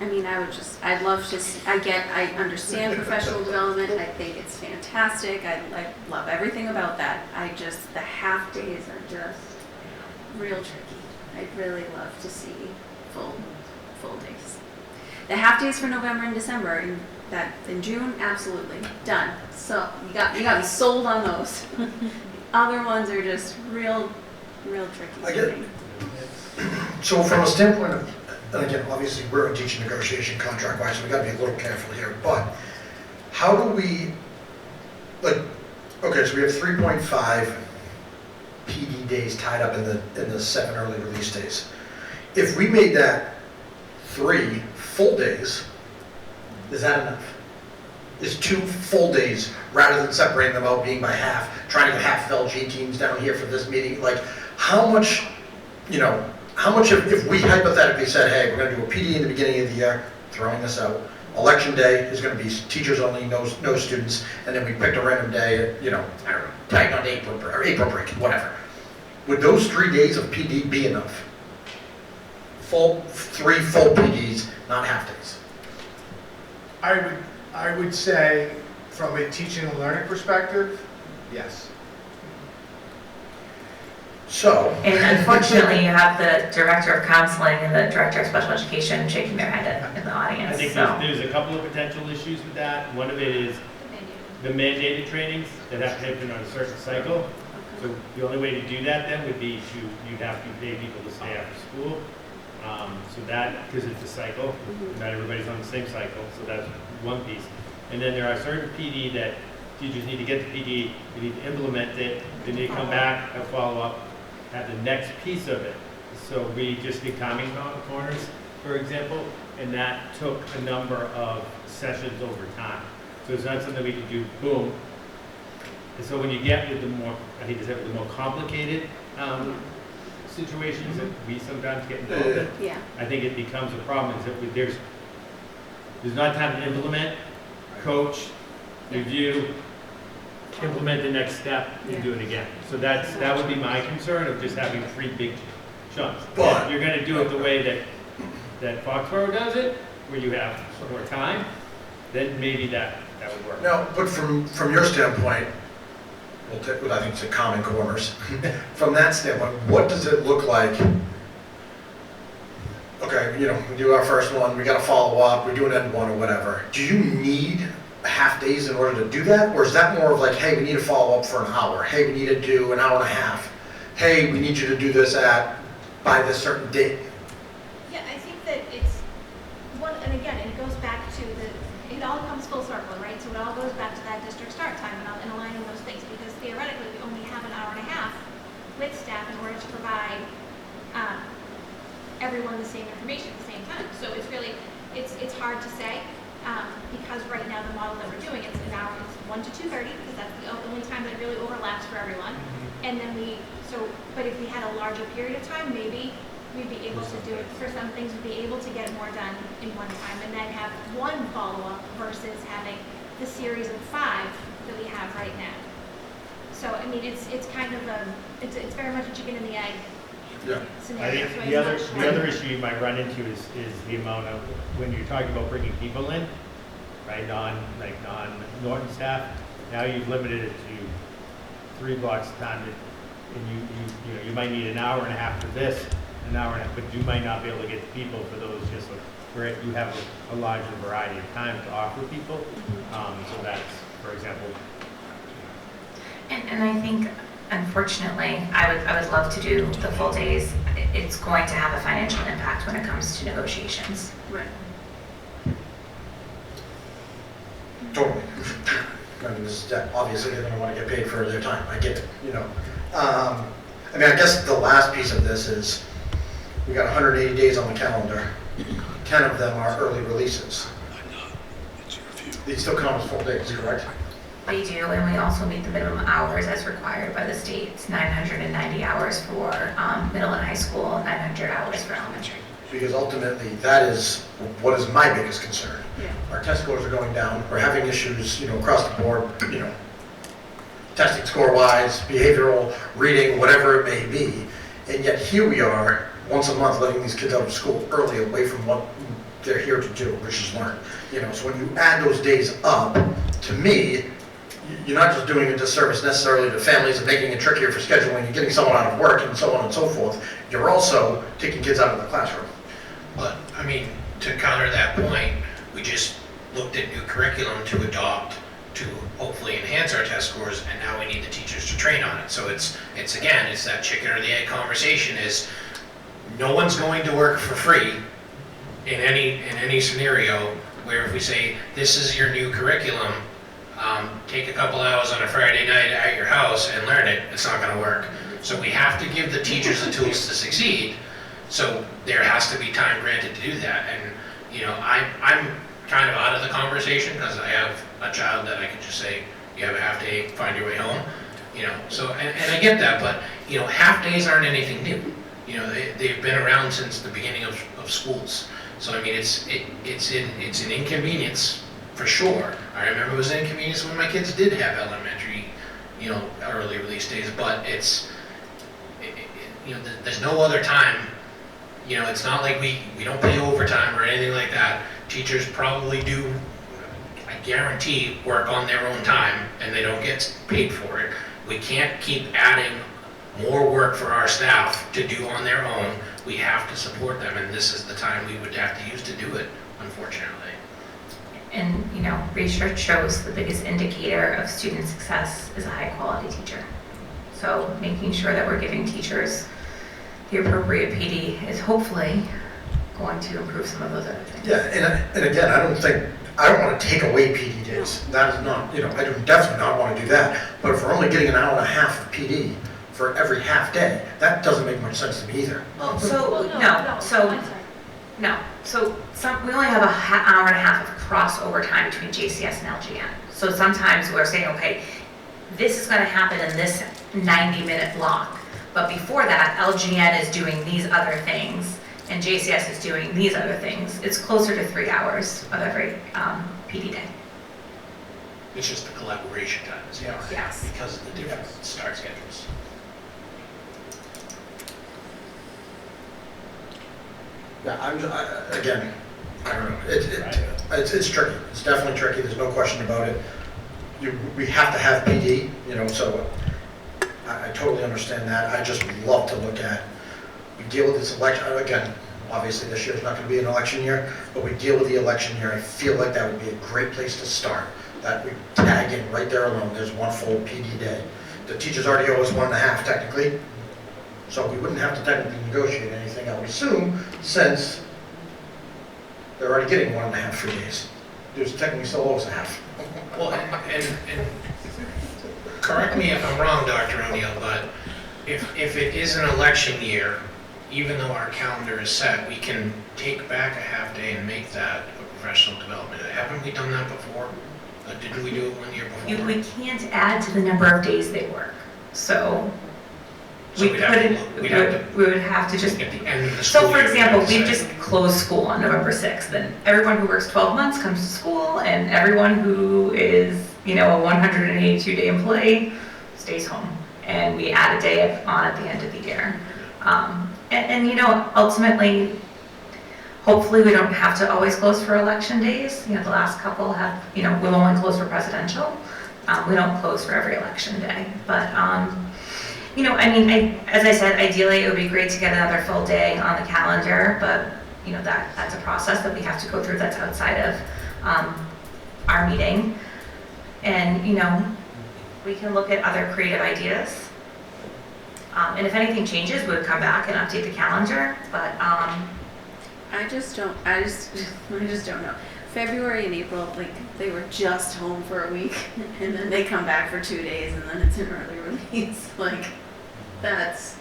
I mean, I'd love to, I understand professional development, I think it's fantastic, I love everything about that. The half days are just real tricky. I'd really love to see full days. The half days for November and December, in June, absolutely, done. So, you got me sold on those. Other ones are just real tricky. I get it. So from a standpoint of, and again, obviously, we're in teaching negotiation contract-wise, so we gotta be a little careful here, but how do we, okay, so we have 3.5 PD days tied up in the 7 early release days. If we made that 3 full days, is that enough? Is 2 full days, rather than separating them out being by half, trying to get half of LG teams down here for this meeting, how much, if we hypothetically said, hey, we're gonna do a PD in the beginning of the year, throwing this out, election day is gonna be teachers only, no students, and then we picked a random day, I don't know, tagged on April break, whatever. Would those 3 days of PD be enough? 3 full PDs, not half days? I would say, from a teaching and learning perspective, yes. So, And unfortunately, you have the director of counseling and the director of special education shaking their head in the audience, I think so. there's a couple of potential issues with that. One of it is the mandated trainings that have to happen on a certain cycle. So the only way to do that then would be you'd have to pay people to stay after school. So that, because it's a cycle, not everybody's on the same cycle, so that's one piece. And then there are certain PD that teachers need to get the PD, they need to implement it, they need to come back and follow up at the next piece of it. So we just did calming corners, for example, and that took a number of sessions over time. So it's not something we can do boom. And so when you get with the more, I hate to say it, the more complicated situations that we sometimes get involved in, Yeah. I think it becomes a problem, is that there's not time to implement, coach, review, implement the next step, and do it again. So that would be my concern of just having 3 big chunks. But- If you're gonna do it the way that Foxborough does it, where you have more time, then maybe that would work. now, but from your standpoint, I think it's a common corners. From that standpoint, what does it look like? Okay, we do our first one, we got to follow up, we do an end one or whatever. Do you need half days in order to do that? Or is that more of like, hey, we need to follow up for an hour. Hey, we need to do an hour and a half. Hey, we need you to do this by this certain date. Yeah, I think that it's one, and again, it goes back to it all comes full circle, right? So it all goes back to that district start time and aligning those things, because theoretically, we only have an hour and a half with staff in order to provide everyone the same information at the same time. So it's really, it's hard to say, because right now the model that we're doing, it's an hour, it's 1 to 2:30, because that's the only time that really overlaps for everyone. And then but if we had a larger period of time, maybe we'd be able to do it for some things, we'd be able to get more done in one time, and then have one follow-up versus having the series of 5 that we have right now. So, I mean, it's kind of it's very much a chicken and the egg Yeah. I scenario. think So the it's not other issue you might run into is the amount of, when you're talking about bringing people in, right, non-Norton staff, now you've limited it to 3 blocks of time, and you might need an hour and a half for this, an hour and a half, but you might not be able to get the people for those just where you have a larger variety of time to offer people. So that's, for example. And I think, unfortunately, I would love to do the full days. It's going to have a financial impact when it comes to negotiations. Right. Totally. I mean, obviously they're going to want to get paid for their time. I get it, I mean, I guess the last piece of this is we got 180 days on the calendar. 10 of them are early releases. These still count as full days, correct? We do, and we also meet the minimum hours as required by the state. It's 990 hours for middle and high school, 900 hours for elementary. Because ultimately, that is what is my biggest concern. Yeah. Our test scores are going down. We're having issues, across the board, testing score-wise, behavioral, reading, whatever it may be. And yet here we are, once a month, letting these kids out of school early, away from what they're here to do, which is learn. So when you add those days up, to me, you're not just doing a disservice necessarily to families and making it trickier for scheduling and getting someone out of work and so on and so forth. You're also taking kids out of the classroom. But, I mean, to counter that point, we just looked at new curriculum to adopt to hopefully enhance our test scores, and now we need the teachers to train on it. So it's that chicken or the egg conversation is no one's going to work for free in any scenario where if we say, this is your new curriculum, take a couple hours on a Friday night at your house and learn it, it's not going to work. So we have to give the teachers the tools to succeed. So there has to be time granted to do that. And, I'm kind of out of the conversation because I have a child that I can just say, you have a half day, find your way home. So, and I get that, but half days aren't anything new. They've been around since the beginning of schools. So I mean, it's an inconvenience for sure. I remember it was an inconvenience when my kids did have elementary, early release days. But there's no other time. It's not like we don't pay overtime or anything like that. Teachers probably do, I guarantee, work on their own time and they don't get paid for it. We can't keep adding more work for our staff to do on their own. We have to support them, and this is the time we would have to use to do it, unfortunately. And, research shows the biggest indicator of student success is a high-quality teacher. So making sure that we're giving teachers the appropriate PD is hopefully going to improve some of those other things. Yeah, and again, I don't want to take away PD days. That is not, I do definitely not want to do that. But if we're only getting an hour and a half of PD for every half day, that doesn't make much sense to me either. Well, we only have an hour and a half of crossover time between JCS and LGN. So sometimes we're saying, okay, this is going to happen in this 90-minute block. But before that, LGN is doing these other things, and JCS is doing these other things. It's closer to 3 hours of every PD day. It's just the collaboration time is hard Yes. because of the different start schedules. Yeah, again, I don't know. It's tricky. It's definitely tricky. There's no question about it. We have to have PD, so I totally understand that. I just would love to look at, we deal with this election, again, obviously this year's not going to be an election year, but we deal with the election year. I feel like that would be a great place to start. That we tag in right there alone. There's one full PD day. The teachers already owe us 1.5 technically, so we wouldn't have to technically negotiate anything, I would assume, since they're already getting 1.5 free days. There's technically still owes a half. Well, and correct me if I'm wrong, Dr. O'Neill, but if it is an election year, even though our calendar is set, we can take back a half day and make that a professional development. Haven't we done that before? Didn't we do it 1 year before? We can't add to the number of days they work. So we would have to just, at the end of the so school for year, example, we'd we've say- just closed school on November 6th, and everyone who works 12 months comes to school, and everyone who is, a 182-day employee stays home. And we add a day on at the end of the year. Ultimately, hopefully we don't have to always close for election days. The last couple have, we'll only close for presidential. We don't close for every election day. But, as I said, ideally it would be great to get another full day on the calendar, but, that's a process that we have to go through that's outside of our meeting. And, we can look at other creative ideas. And if anything changes, we would come back and update the calendar, but, I just don't know. February and April, they were just home for a week, and then they come back for 2 days, and then it's an early release. That's,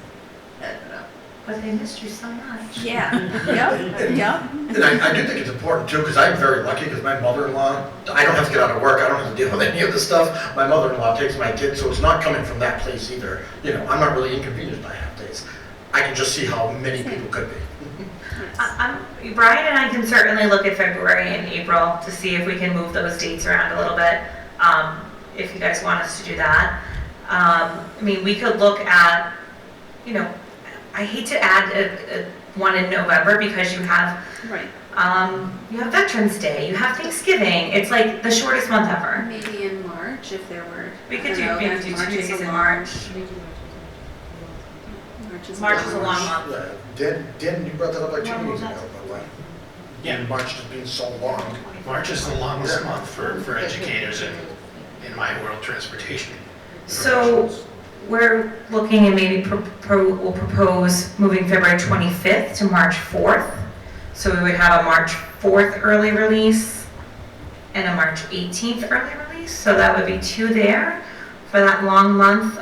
I don't know. but they missed you so much. Yeah, yep. And I do think it's important too, because I'm very lucky because my mother-in-law, I don't have to get out of work, I don't have to deal with any of this stuff. My mother-in-law takes my kids, so it's not coming from that place either. I'm not really inconvenienced by half days. I can just see how many people could be. Brian and I can certainly look at February and April to see if we can move those dates around a little bit, if you guys want us to do that. We could look at, I hate to add a one in November because you have Veterans Day, you have Thanksgiving. It's like the shortest month ever. Maybe in March if there were. We could do 2 days in March. March is a long month. Dan, you brought that up like 2 meetings ago, by the way. Yeah. March just being so long. March is the longest month for educators in my world, transportation. So we're looking and maybe we'll propose moving February 25th to March 4th. So we would have a March 4th early release and a March 18th early release. So that would be 2 there for that long month.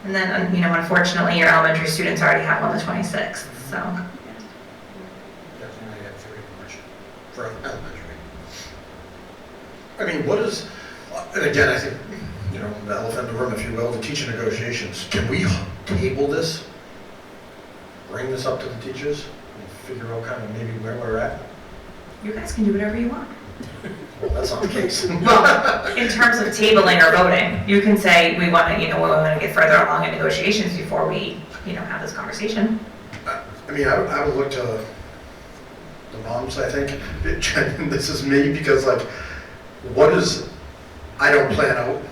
And then, unfortunately, your elementary students already have on the 26th, so. Definitely have 3 in March for elementary. What is, and again, I think, you know, the elephant in the room, if you will, the teacher negotiations. Can we table this? Bring this up to the teachers and figure out kind of maybe where we're at? You guys can do whatever you want. Well, that's not the case. Well, in terms of tabling or voting, you can say, we want to, you know, we want to get further along in negotiations before we, you know, have this conversation. I mean, I would look to the moms, I think. This is me because, like, I don't plan out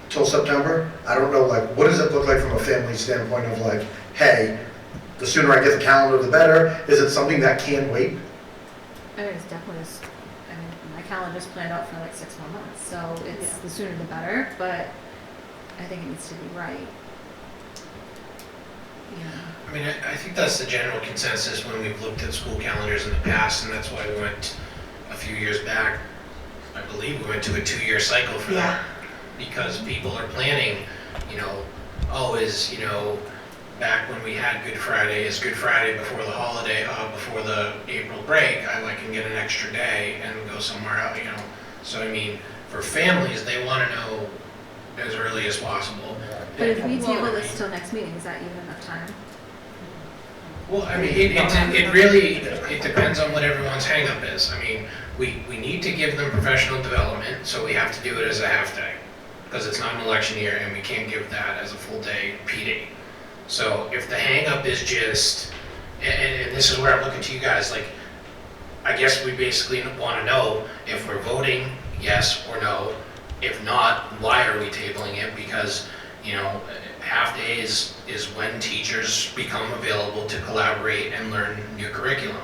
till September. I don't know, like, what does it look like from a family standpoint of, like, hey, the sooner I get the calendar, the better? Is it something that can wait? I mean, it's definitely, I mean, my calendar's planned out for like 6 more months, so it's the sooner the better, but I think it needs to be right. Yeah. I mean, I think that's the general consensus when we've looked at school calendars in the past, and that's why we went a few years back. I believe we went to a 2-year cycle for that. Because people are planning, you know, back when we had Good Friday, is Good Friday before the holiday, before the April break, I can get an extra day and go somewhere else, you know. So, I mean, for families, they want to know as early as possible. But if we table this till next meeting, is that even enough time? Well, I mean, it really depends on what everyone's hang-up is. I mean, we need to give them professional development, so we have to do it as a half-day, because it's not an election year and we can't give that as a full-day PD. So if the hang-up is just, and this is where I'm looking to you guys, like, I guess we basically want to know if we're voting yes or no. If not, why are we tabling it? Because, you know, half days is when teachers become available to collaborate and learn new curriculum.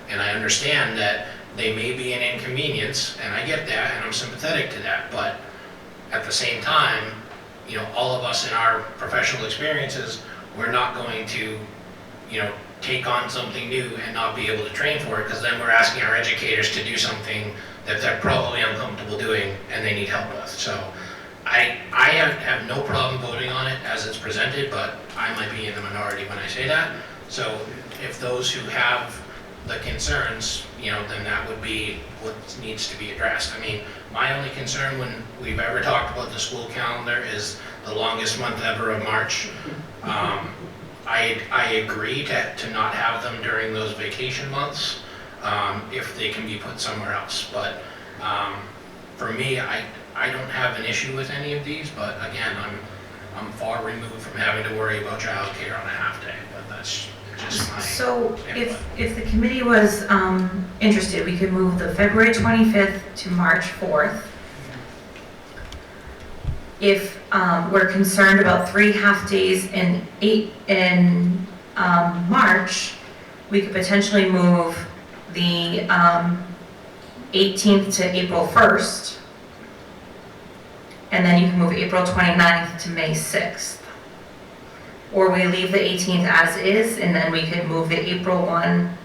And I understand that they may be an inconvenience, and I get that, and I'm sympathetic to that, but at the same time, you know, all of us in our professional experiences, we're not going to, you know, take on something new and not be able to train for it, because then we're asking our educators to do something that they're probably uncomfortable doing and they need help with. So I have no problem voting on it as it's presented, but I might be in the minority when I say that. So if those who have the concerns, you know, then that would be what needs to be addressed. I mean, my only concern when we've ever talked about the school calendar is the longest month ever of March. I agree to not have them during those vacation months if they can be put somewhere else. But for me, I don't have an issue with any of these, but again, I'm far removed from having to worry about childcare on a half day, but that's just my So input. if the committee was interested, we could move the February 25th to March 4th. If we're concerned about 3 half-days in March, we could potentially move the 18th to April 1st, and then you can move April 29th to May 6th. Or we leave the 18th as is, and then we could move the April 1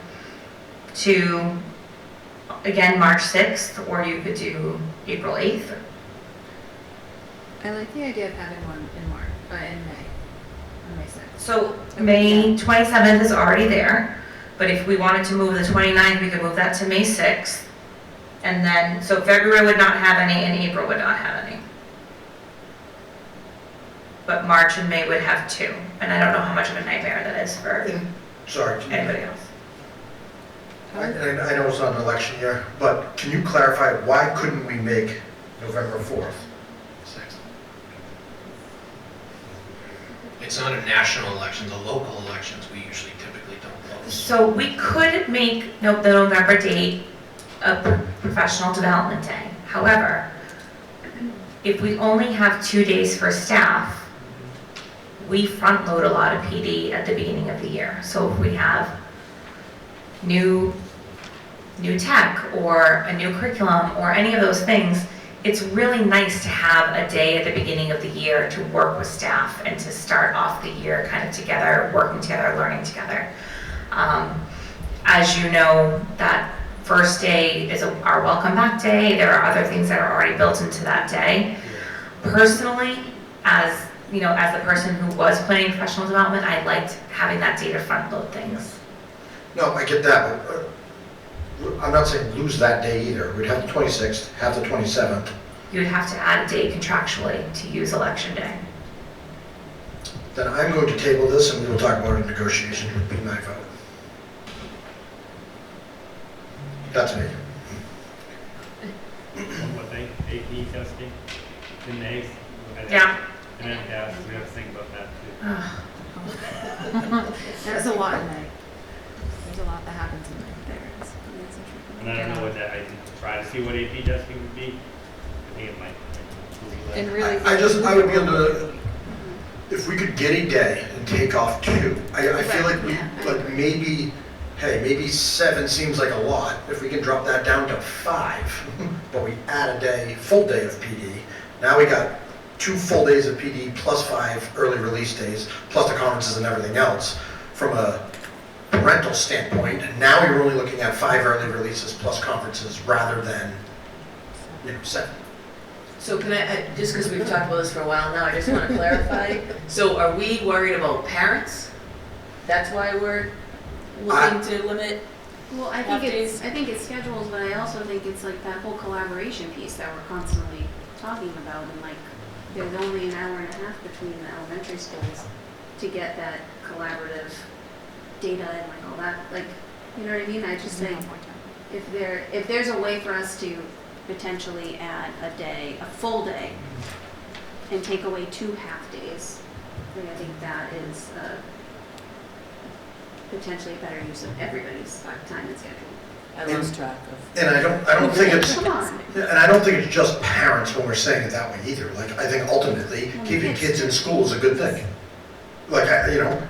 to, again, March 6th, or you could do April 8th. I like the idea of having one in March, in May, on May 6th. So May 27th is already there, but if we wanted to move the 29th, we could move that to May 6th. And then, so February would not have any, and April would not have any. But March and May would have 2, and I don't know how much of a nightmare that is for Sorry. anybody else. I know it's not an election year, but can you clarify, why couldn't we make November 4th? It's not a national election, the local elections, we usually typically don't vote. So we could make the November date a professional development day. However, if we only have 2 days for staff, we front load a lot of PD at the beginning of the year. So if we have new tech or a new curriculum or any of those things, it's really nice to have a day at the beginning of the year to work with staff and to start off the year kind of together, working together, learning together. As you know, that first day is our welcome back day. There are other things that are already built into that day. Personally, as you know, as the person who was planning professional development, I liked having that day to front load things. No, I get that, but I'm not saying lose that day either. We'd have the 26th, have the 27th, you would have to add a day contractually to use election day. Then I'm going to table this and we will talk about it in negotiations, would be my vote. That's me. What they, AP testing in May? Yeah. And then, yeah, we have to think about that too. There's a lot in there. There's a lot that happens in there. And I don't know what that, I can try to see what AP testing would be. I think it might. And really, I would be able to, if we could get a day and take off 2, I feel like maybe, hey, maybe 7 seems like a lot. If we can drop that down to 5, but we add a day, full day of PD, now we got 2 full days of PD plus 5 early release days, plus the conferences and everything else. From a parental standpoint, now you're only looking at 5 early releases plus conferences rather than, 7. So can I, just because we've talked about this for a while now, I just want to clarify. So are we worried about parents? That's why we're looking to limit? Well, I think it's schedules, but I also think it's like that whole collaboration piece that we're constantly talking about, and like, there's only an hour and a half between the elementary schools to get that collaborative data and like all that, like, you know what I mean? I just think if there's a way for us to potentially add a day, a full day, and take away 2 half days, then I think that is potentially a better use of everybody's time and schedule. I lost track of. And I don't think it's, Come on. and I don't think it's just parents when we're saying it that way either. Like, I think ultimately, keeping kids in school is a good thing. Like,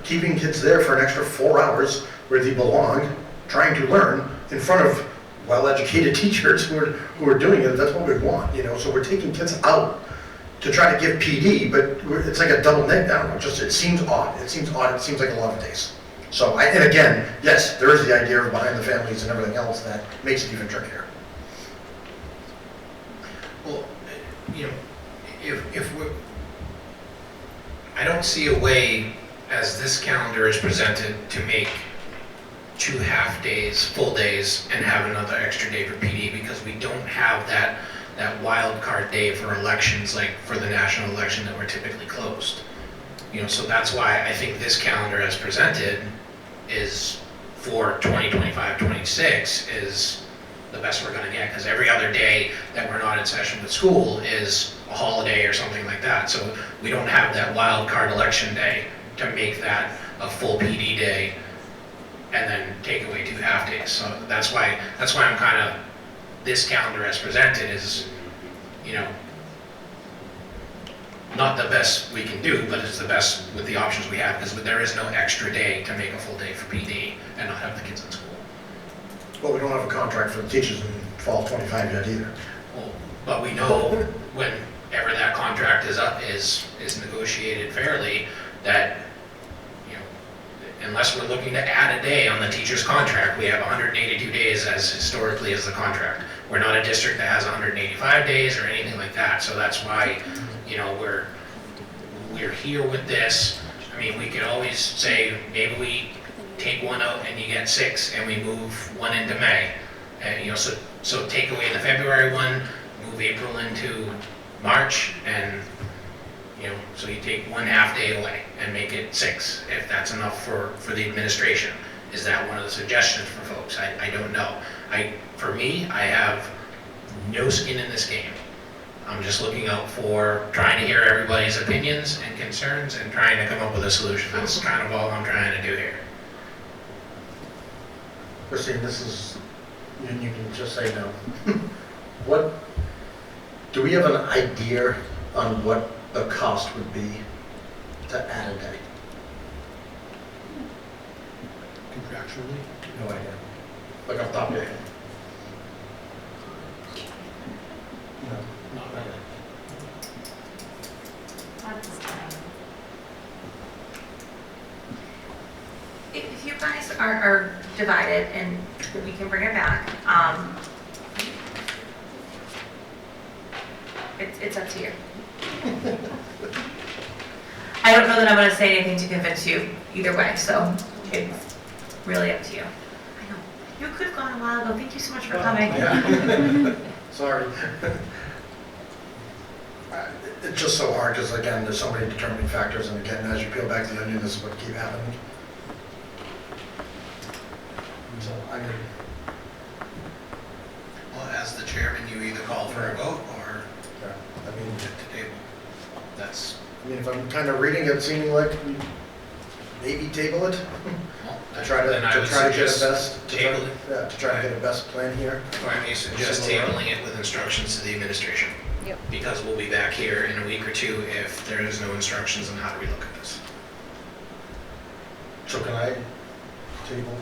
keeping kids there for an extra 4 hours where they belong, trying to learn in front of well-educated teachers who are doing it, that's what we want, So we're taking kids out to try to give PD, but it's like a double negative. I don't know, it seems odd. It seems odd. It seems like a lot of days. So, and again, yes, there is the idea of behind the families and everything else that makes it even trickier. Well, if we're, I don't see a way, as this calendar is presented, to make 2 half days, full days, and have another extra day for PD, because we don't have that wild card day for elections, like for the national election that we're typically closed. So that's why I think this calendar as presented is for 2025-26 is the best we're going to get, because every other day that we're not in session with school is a holiday or something like that. So we don't have that wild card election day to make that a full PD day and then take away 2 half days. So that's why I'm kind of, this calendar as presented is, not the best we can do, but it's the best with the options we have, because there is no extra day to make a full day for PD and not have the kids in school. Well, we don't have a contract for the teachers in fall 25 yet either. Well, but we know whenever that contract is up, is negotiated fairly, that, unless we're looking to add a day on the teacher's contract, we have 182 days as historically as the contract. We're not a district that has 185 days or anything like that, so that's why, we're here with this. I mean, we could always say, maybe we take 1 out and you get 6, and we move 1 into May. And, so take away the February one, move April into March, and, so you take 1 half day away and make it 6, if that's enough for the administration. Is that one of the suggestions for folks? I don't know. For me, I have no skin in this game. I'm just looking out for trying to hear everybody's opinions and concerns and trying to come up with a solution. That's kind of all I'm trying to do here. Christine, this is, you can just say no. Do we have an idea on what the cost would be to add a day? Contractually? No idea. Like off the top of your head? No. Not really. If you guys are divided and we can bring it back, it's up to you. I don't know that I'm going to say anything to convince you either way, so it's really up to you. I know. You could have gone a while ago. Thank you so much for coming. Yeah. Sorry. It's just so hard, because again, there's so many determining factors, and again, as you peel back the onion, this is what keep happening. So, I mean, Well, as the chairman, you either call for a vote or yeah, I mean, to table. That's, if I'm kind of reading it, seeming like we maybe table it, well, to try to, then I would get a suggest best, table it. yeah, to try to get a best plan here. Or I may suggest tabling it with instructions to the administration. Yep. Because we'll be back here in a week or two if there is no instructions on how to relook at this. So can I table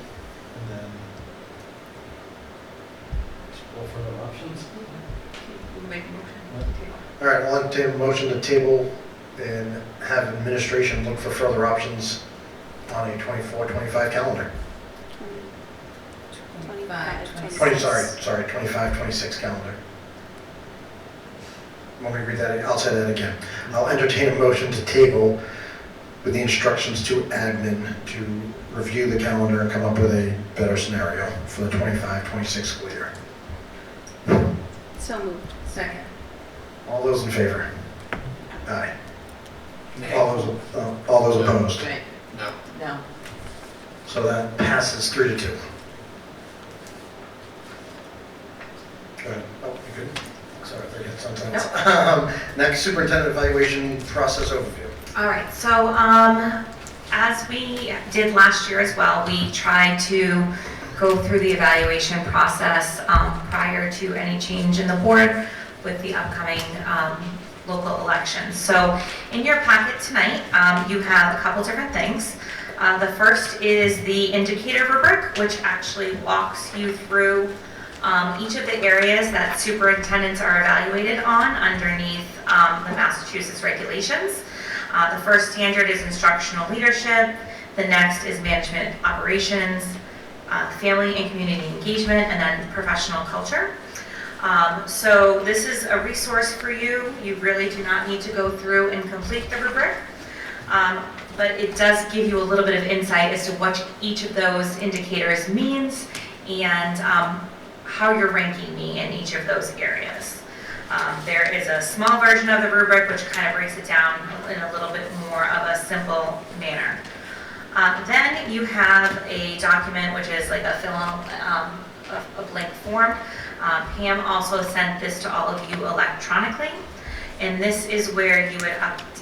and then explore further options? Make a motion. All right, I'll entertain a motion to table and have administration look for further options on a 24-25 calendar. 25-26 calendar. Want me to read that? I'll say that again. I'll entertain a motion to table with the instructions to admin to review the calendar and come up with a better scenario for the 25-26 school year. So moved. Second. All those in favor? Aye. All those opposed? Right. No. No. So that passes 3-2. Go ahead. Oh, you good? Sorry, I forget sometimes. Next, superintendent evaluation process overview. All right, so as we did last year as well, we tried to go through the evaluation process prior to any change in the board with the upcoming local elections. So in your packet tonight, you have a couple different things. The first is the indicator rubric, which actually walks you through each of the areas that superintendents are evaluated on underneath the Massachusetts regulations. The first standard is instructional leadership. The next is management operations, family and community engagement, and then professional culture. So this is a resource for you. You really do not need to go through and complete the rubric. But it does give you a little bit of insight as to what each of those indicators means and how you're ranking me in each of those areas. There is a small version of the rubric which kind of breaks it down in a little bit more of a simple manner. Then you have a document which is like a a blank form. Pam also sent this to all of you electronically, and this is where you would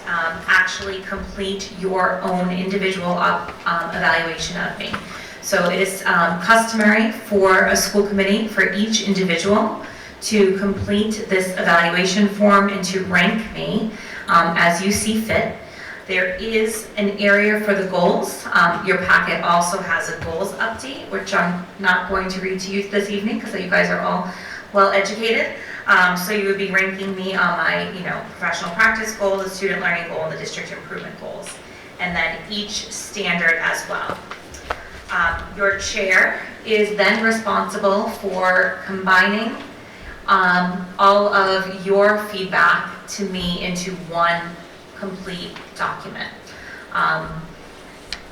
actually complete your own individual evaluation of me. So it is customary for a school committee for each individual to complete this evaluation form and to rank me as you see fit. There is an area for the goals. Your packet also has a goals update, which I'm not going to read to you this evening because you guys are all well educated. So you would be ranking me on my, professional practice goal, the student learning goal, and the district improvement goals, and then each standard as well. Your chair is then responsible for combining all of your feedback to me into one complete document.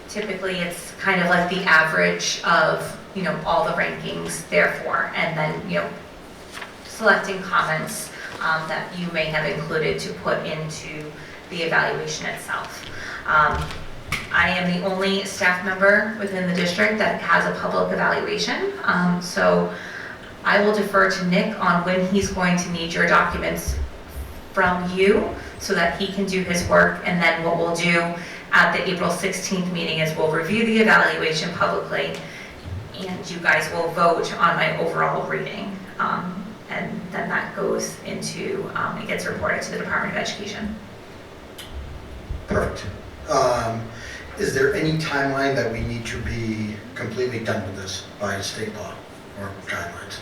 Typically, it's kind of like the average of, all the rankings, therefore, and then, selecting comments that you may have included to put into the evaluation itself. I am the only staff member within the district that has a public evaluation, so I will defer to Nick on when he's going to need your documents from you so that he can do his work, and then what we'll do at the April 16th meeting is we'll review the evaluation publicly, and you guys will vote on my overall rating, and then that goes into, it gets reported to the Department of Education. Perfect. Is there any timeline that we need to be completely done with this by state law or guidelines?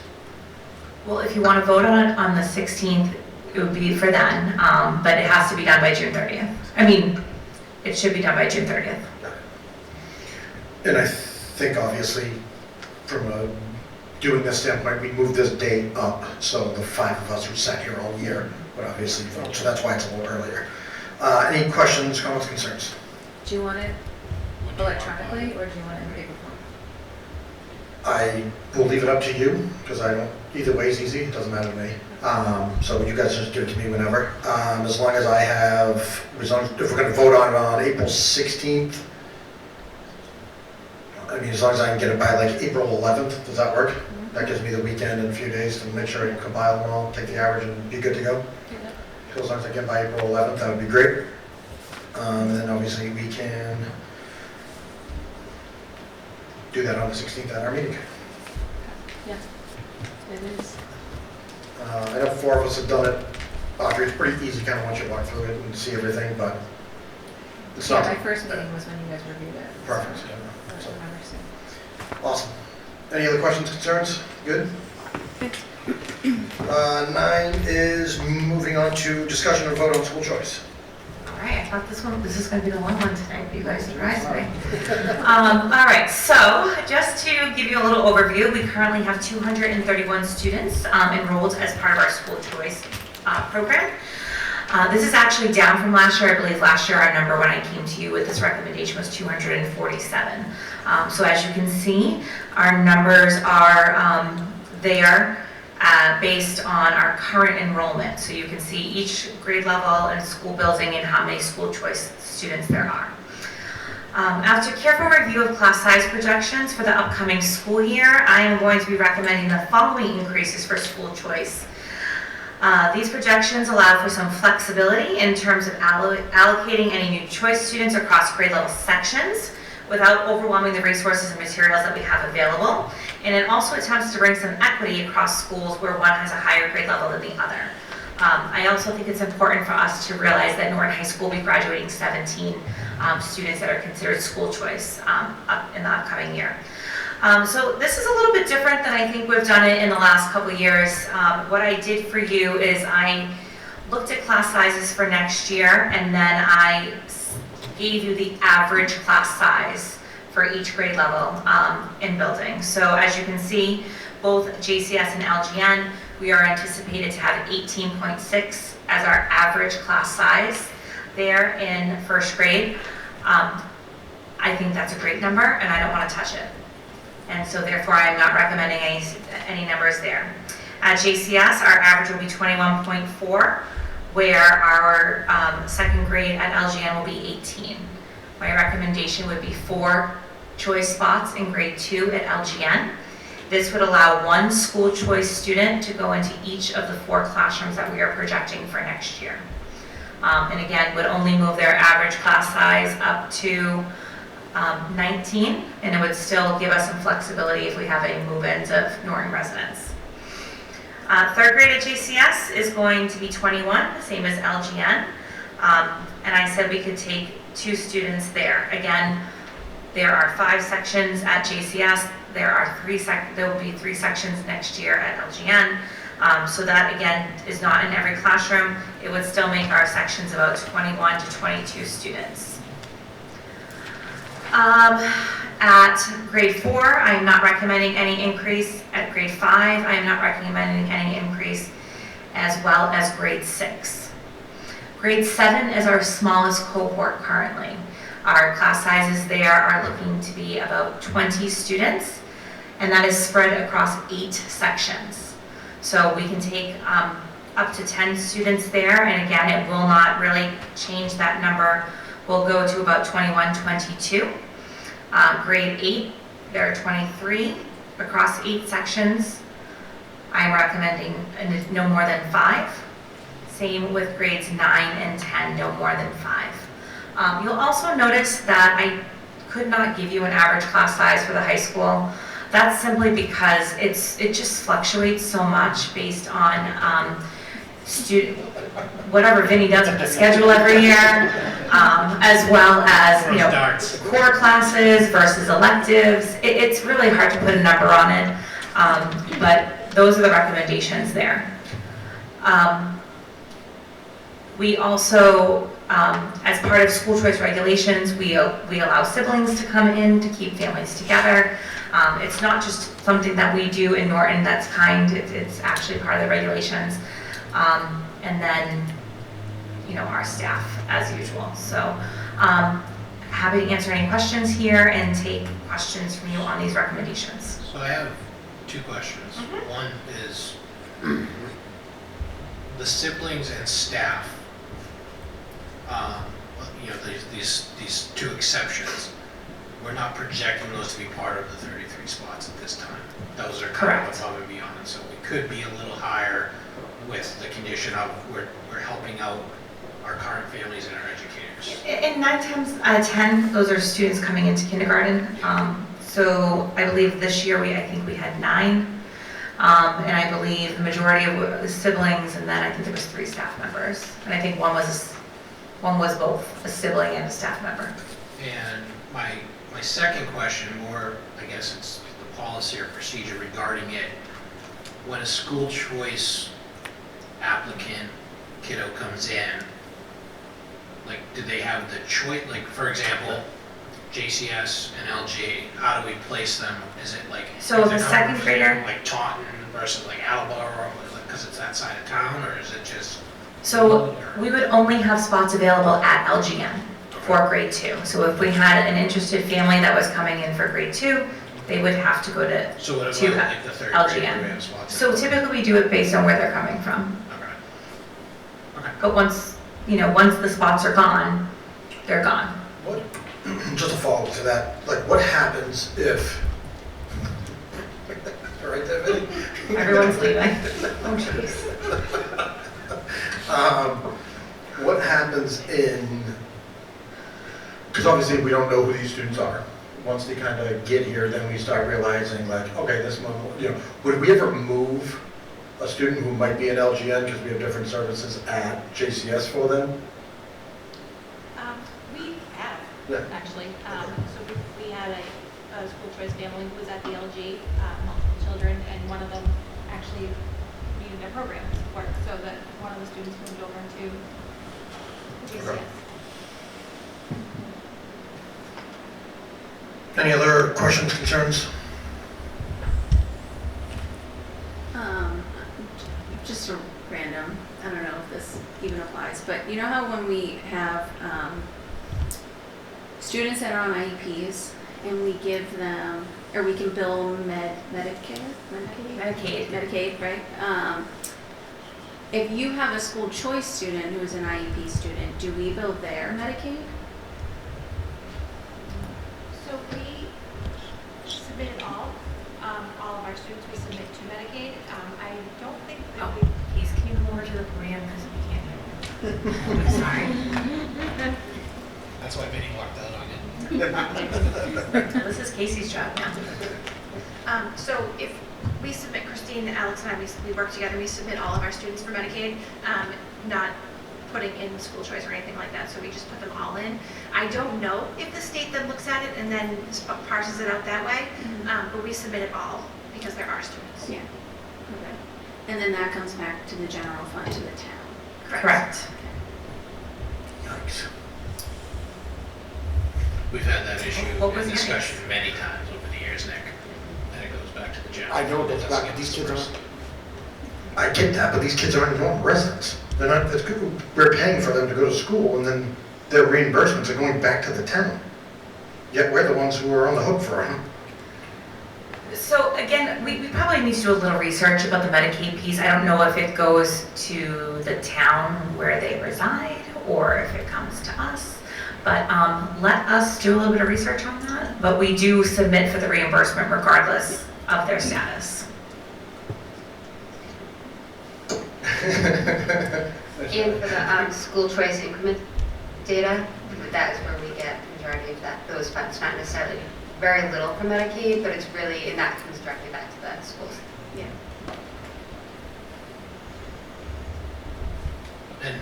Well, if you want to vote on it on the 16th, it would be for then, but it has to be done by June 30th. I mean, it should be done by June 30th. And I think obviously from doing this standpoint, we moved this date up, so the 5 of us who sat here all year would obviously vote, so that's why it's a little earlier. Any questions, comments, concerns? Do you want it electronically or do you want it in paper form? I will leave it up to you, because I don't, Either way is easy, it doesn't matter to me. So you guys just give it to me whenever. As long as I have, if we're gonna vote on it on April 16th, I mean, as long as I can get it by like April 11th, does that work? That gives me the weekend and a few days to make sure I can compile them all, take the average and be good to go. So as long as I get by April 11th, that would be great. And then obviously we can do that on the 16th at our meeting. Yeah, it is. I know 4 of us have done it. Audrey, it's pretty easy kind of once you walk through it and see everything, but it's Yeah, not. my first meeting was when you guys reviewed it. Perfect. So, I So, remember seeing. awesome. Any other questions, concerns? Good? 9 is moving on to discussion and vote on school choice. All right, I thought this is going to be the long one tonight, but you guys surprised me. All right, so just to give you a little overview, we currently have 231 students enrolled as part of our school choice program. This is actually down from last year. I believe last year our number when I came to you with this recommendation was 247. So as you can see, our numbers are there based on our current enrollment. So you can see each grade level and school building and how many school choice students there are. After careful review of class size projections for the upcoming school year, I am going to be recommending the following increases for school choice. These projections allow for some flexibility in terms of allocating any new choice students across grade level sections without overwhelming the resources and materials that we have available. And it also attempts to bring some equity across schools where one has a higher grade level than the other. I also think it's important for us to realize that Norton High School will be graduating 17 students that are considered school choice in the upcoming year. So this is a little bit different than I think we've done it in the last couple of years. What I did for you is I looked at class sizes for next year, and then I gave you the average class size for each grade level in building. So as you can see, both JCS and LGN, we are anticipated to have 18.6 as our average class size there in first grade. I think that's a great number, and I don't want to touch it. And so therefore, I am not recommending any numbers there. At JCS, our average will be 21.4, where our second grade at LGN will be 18. My recommendation would be 4 choice spots in grade 2 at LGN. This would allow 1 school choice student to go into each of the 4 classrooms that we are projecting for next year. And again, would only move their average class size up to 19, and it would still give us some flexibility if we have any move-ins of Norton residents. Third grade at JCS is going to be 21, same as LGN. And I said we could take 2 students there. Again, there are 5 sections at JCS. There will be 3 sections next year at LGN. So that again is not in every classroom. It would still make our sections about 21 to 22 students. At grade 4, I am not recommending any increase. At grade 5, I am not recommending any increase, as well as grade 6. Grade 7 is our smallest cohort currently. Our class sizes there are looking to be about 20 students, and that is spread across 8 sections. So we can take up to 10 students there, and again, it will not really change that number. We'll go to about 21, 22. Grade 8, there are 23 across 8 sections. I'm recommending no more than 5. Same with grades 9 and 10, no more than 5. You'll also notice that I could not give you an average class size for the high school. That's simply because it just fluctuates so much based on whatever Vinny does with the schedule every year, as well as core classes versus electives. It's really hard to put a number on it, but those are the recommendations there. We also, as part of school choice regulations, we allow siblings to come in to keep families together. It's not just something that we do in Norton that's kind, it's actually part of the regulations. And then, our staff as usual. So happy to answer any questions here and take questions from you on these recommendations. So I have two questions. Mhm. One is, the siblings and staff, you know, these two exceptions, we're not projecting those to be part of the 33 spots at this time. Those are kind of Correct. above and beyond, so we could be a little higher with the condition of we're helping out our current families and our educators. And 9 times out of 10, those are students coming into kindergarten. So I believe this year I think we had 9. And I believe the majority of the siblings, and then I think there was 3 staff members. And I think one was both a sibling and a staff member. And my second question, more, I guess it's the policy or procedure regarding it. When a school choice applicant kiddo comes in, like, do they have the choice, like, for example, JCS and LG, how do we place them? Is it like, So is the it second coming from, grader- like Taunton versus like Attleboro, because it's that side of town, or is it just? So we would only have spots available at LGN for grade 2. So if we had an interested family that was coming in for grade 2, they would have to go to So what to about like the third grade, do we LGN. have spots? So typically we do it based on where they're coming from. Okay. But once the spots are gone, they're gone. What, just a follow-up to that, like, what happens if, all right, David? Everyone's leaving. Oh, jeez. What happens because obviously we don't know who these students are. Once they kind of get here, then we start realizing like, okay, this one, would we ever move a student who might be in LGN because we have different services at JCS for them? We have, Yeah. actually. So we had a school choice family who was at the LG, multiple children, and one of them actually needed a program support, so that one of the students moved over to GCS. Okay. Any other questions, concerns? Just a random, I don't know if this even applies, but you know how when we have students that are on IEPs and we give them, or we can bill Medicaid, right? If you have a school choice student who is an IEP student, do we bill their Medicaid? So we submitted all of our students, we submit to Medicaid. I don't think that we. Please, can you go over to the podium because we can't hear you? I'm sorry. That's why Vinny walked out on it. This is Casey's job now. So if we submit, Christine, Alex and I, we work together, we submit all of our students for Medicaid, not putting in school choice or anything like that, so we just put them all in. I don't know if the state then looks at it and then parses it out that way, but we submit it all because there are students. Yeah. Okay. And then that comes back to the general fund to the town. Correct. Yikes. We've had that issue What was in your discussion many times over the years, Nick. And it goes back to the general. I know it fund. goes doesn't back, get these kids dispersed. I get that, but these kids aren't normal residents. They're not, it's good, we're paying for them to go to school, and then their reimbursements are going back to the town. Yet we're the ones who are on the hook for them. So again, we probably need to do a little research about the Medicaid piece. I don't know if it goes to the town where they reside or if it comes to us. But let us do a little bit of research on that. But we do submit for the reimbursement regardless of their status. And for the school choice increment data, that is where we get the majority of those funds, not necessarily very little from Medicaid, but it's really, and that comes directly back to the schools. Yeah. And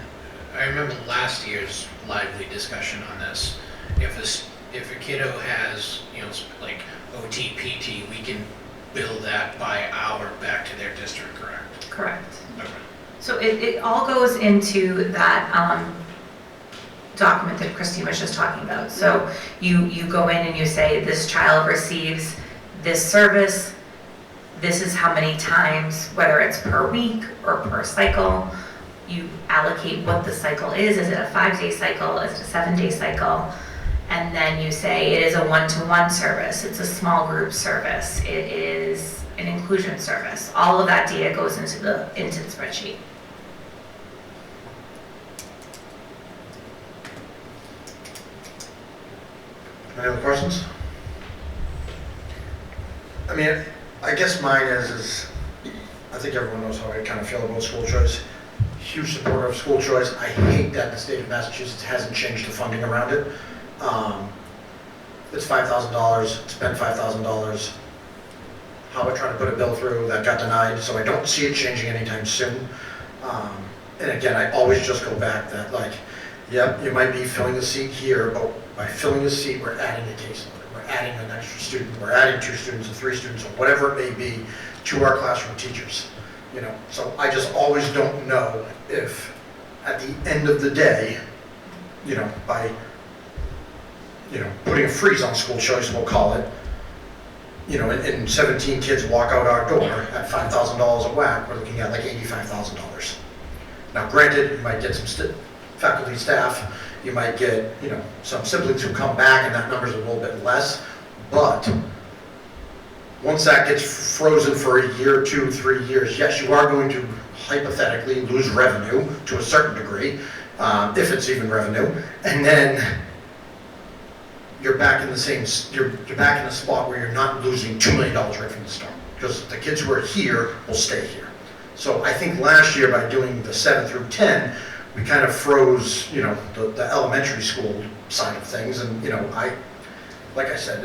I remember last year's lively discussion on this. If a kiddo has, like OT, PT, we can bill that by hour back to their district, correct? Correct. Okay. So it all goes into that document that Christine was just talking about. So you go in and you say, this child receives this service, this is how many times, whether it's per week or per cycle. You allocate what the cycle is. Is it a 5-day cycle? Is it a 7-day cycle? And then you say it is a one-to-one service. It's a small group service. It is an inclusion service. All of that data goes into the spreadsheet. Any other questions? I mean, I guess mine is I think everyone knows how I kind of feel about school choice. Huge supporter of school choice. I hate that the state of Massachusetts hasn't changed the funding around it. It's $5,000, spent $5,000. How I tried to put a bill through that got denied, so I don't see it changing anytime soon. And again, I always just go back that like, yep, you might be filling a seat here, but by filling a seat, we're adding a caseload. We're adding an extra student. We're adding 2 students or 3 students or whatever it may be to our classroom teachers. You know, so I just always don't know if at the end of the day, you know, by putting a freeze on school choice, we'll call it, you know, and 17 kids walk out our door at $5,000 a whack, we're looking at like $85,000. Now granted, you might get some faculty, staff, you might get, you know, some siblings who come back and that number's a little bit less, but once that gets frozen for a year, 2, 3 years, yes, you are going to hypothetically lose revenue to a certain degree, if it's even revenue, and then you're back in the same, you're back in a spot where you're not losing $2 million right from the start, because the kids who are here will stay here. So I think last year by doing the 7 through 10, we kind of froze, you know, the elementary school side of things, and you know, like I said,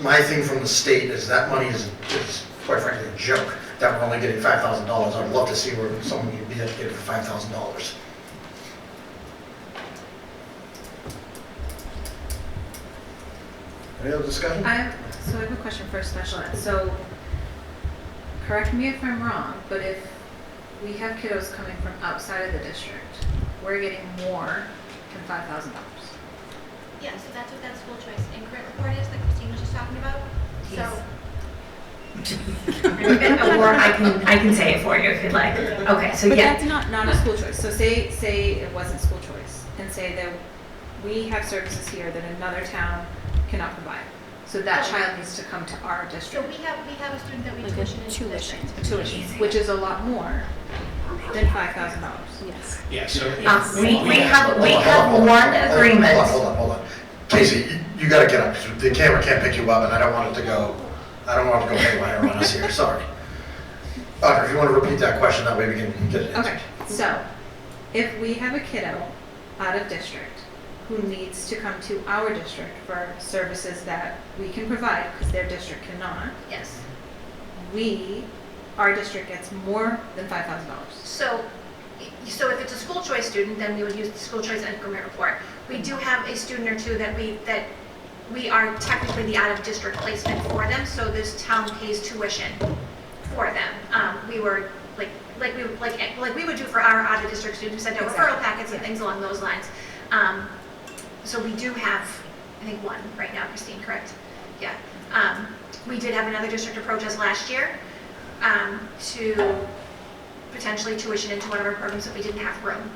my thing from the state is that money is quite frankly a joke, that we're only getting $5,000. I'd love to see where someone could be educated for $5,000. Any other discussion? So I have a question for special ed. So, correct me if I'm wrong, but if we have kiddos coming from outside of the district, we're getting more than $5,000. Yeah, so that's what that school choice increment report is that Christine was just talking about. So, Or I can say it for you if you'd like. Okay, so But yeah. that's not a school choice. So say it wasn't school choice, and say that we have services here that another town cannot provide. So that child needs to come to our so district. we have a student that we tuition into the district. Tuition, which is a lot more than $5,000. Yes. Yeah, so. We have one agreement. Hold on. Casey, you gotta get up, 'cause the camera can't pick you up, and I don't want it to go haywire on us here, sorry. Audrey, if you want to repeat that question, that way we can get it answered. Okay, so if we have a kiddo out of district who needs to come to our district for services that we can provide because their district cannot, Yes. our district gets more than $5,000. So if it's a school choice student, then we would use the school choice increment report. We do have a student or two that we are technically the out-of-district placement for them, so this town pays tuition for them. We were like we would do for our out-of-district students, send out referral packets and things along those lines. So we do have, I think, one right now, Christine, correct? Yeah. We did have another district approach us last year to potentially tuition into one of our programs if we didn't have room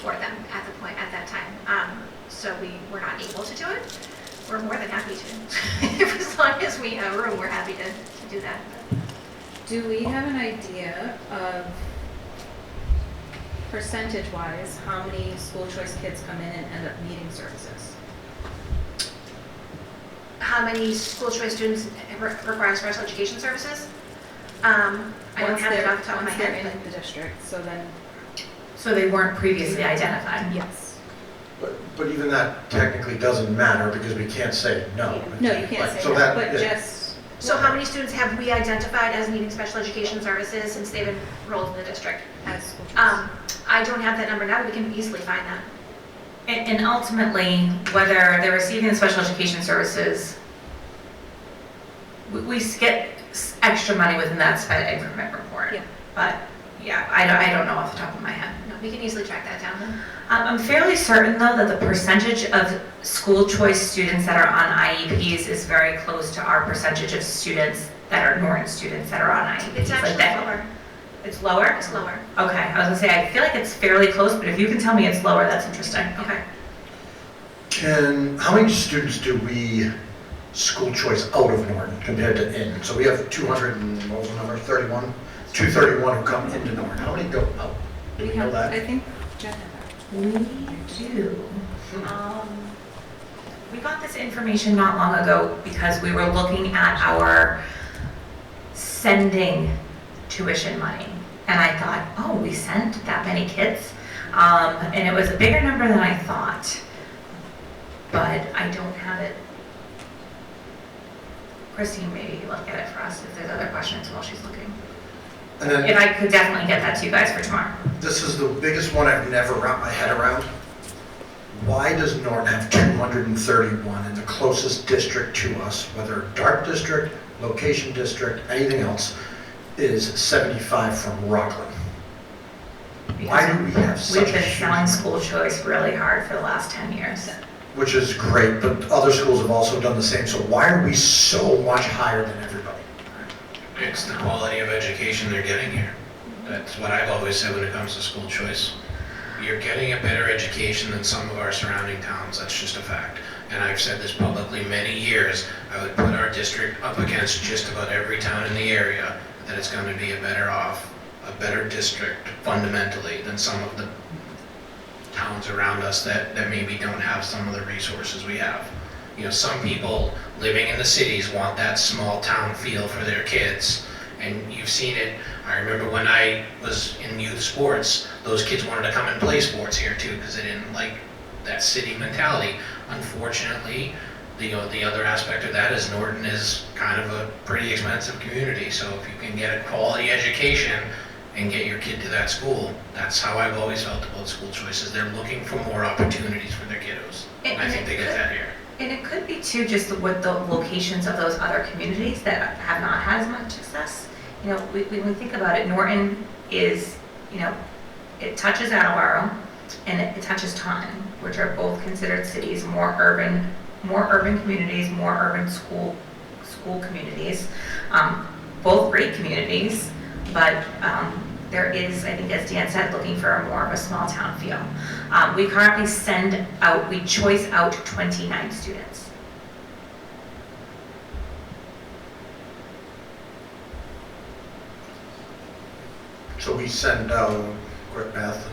for them at that time. So we were not able to do it. We're more than happy to. As long as we have room, we're happy to do that. Do we have an idea of percentage-wise how many school choice kids come in and end up needing services? How many school choice students require special education services? I don't have it off the top of my Once they're head. in the district, so then, So they weren't previously identified. yes. But even that technically doesn't matter because we can't say no. No, you can't Right, say so that, that- but yeah. just, So how many students have we identified as needing special education services since they've enrolled in the district? as school choice. I don't have that number now, but we can easily find that. And ultimately, whether they're receiving the special education services, we get extra money within that sped increment report. Yeah. But yeah, I don't know off the top of my head. No, we can easily track that down then. I'm fairly certain though that the percentage of school choice students that are on IEPs is very close to our percentage of students that are Norton students that are on IEPs. It's Like actually that- lower. It's lower? It's lower. Okay, I was gonna say, I feel like it's fairly close, but if you can tell me it's lower, that's interesting. Okay. How many students do we school choice out of Norton compared to in. So we have 200 and, what was the number, 31? 231 who come into Norton. How many go out? Do we know that? I think Jen had that. We do. We got this information not long ago because we were looking at our sending tuition money. And I thought, oh, we sent that many kids? And it was a bigger number than I thought. But I don't have it. Christine, maybe look at it for us if there's other questions while she's looking. And then, And I could definitely get that to you guys for tomorrow. this is the biggest one I've never wrapped my head around. Why does Norton have 231 and the closest district to us, whether Dart District, Location District, anything else, is 75 from Rockland? Why do we have such We've a been huge... selling school choice really hard for the last 10 years. Which is great, but other schools have also done the same, so why are we so much higher than everybody? It's the quality of education they're getting here. That's what I've always said when it comes to school choice. You're getting a better education than some of our surrounding towns, that's just a fact. And I've said this publicly many years, I would put our district up against just about every town in the area, that it's going to be a better district fundamentally than some of the towns around us that maybe don't have some of the resources we have. You know, some people living in the cities want that small town feel for their kids, and you've seen it. I remember when I was in youth sports, those kids wanted to come and play sports here too because they didn't like that city mentality. Unfortunately, the other aspect of that is Norton is kind of a pretty expensive community, so if you can get a quality education and get your kid to that school, that's how I've always felt about school choices. They're looking for more opportunities for their kiddos, and I think they get that here. And it could be too just with the locations of those other communities that have not had as much success. You know, when we think about it, Norton is, you know, it touches Attleboro and it touches Taunton, which are both considered cities, more urban communities, more urban school communities, both great communities, but there is, I think as Dan said, looking for more of a small town feel. We currently we choice out 29 students. So we send out, quick math,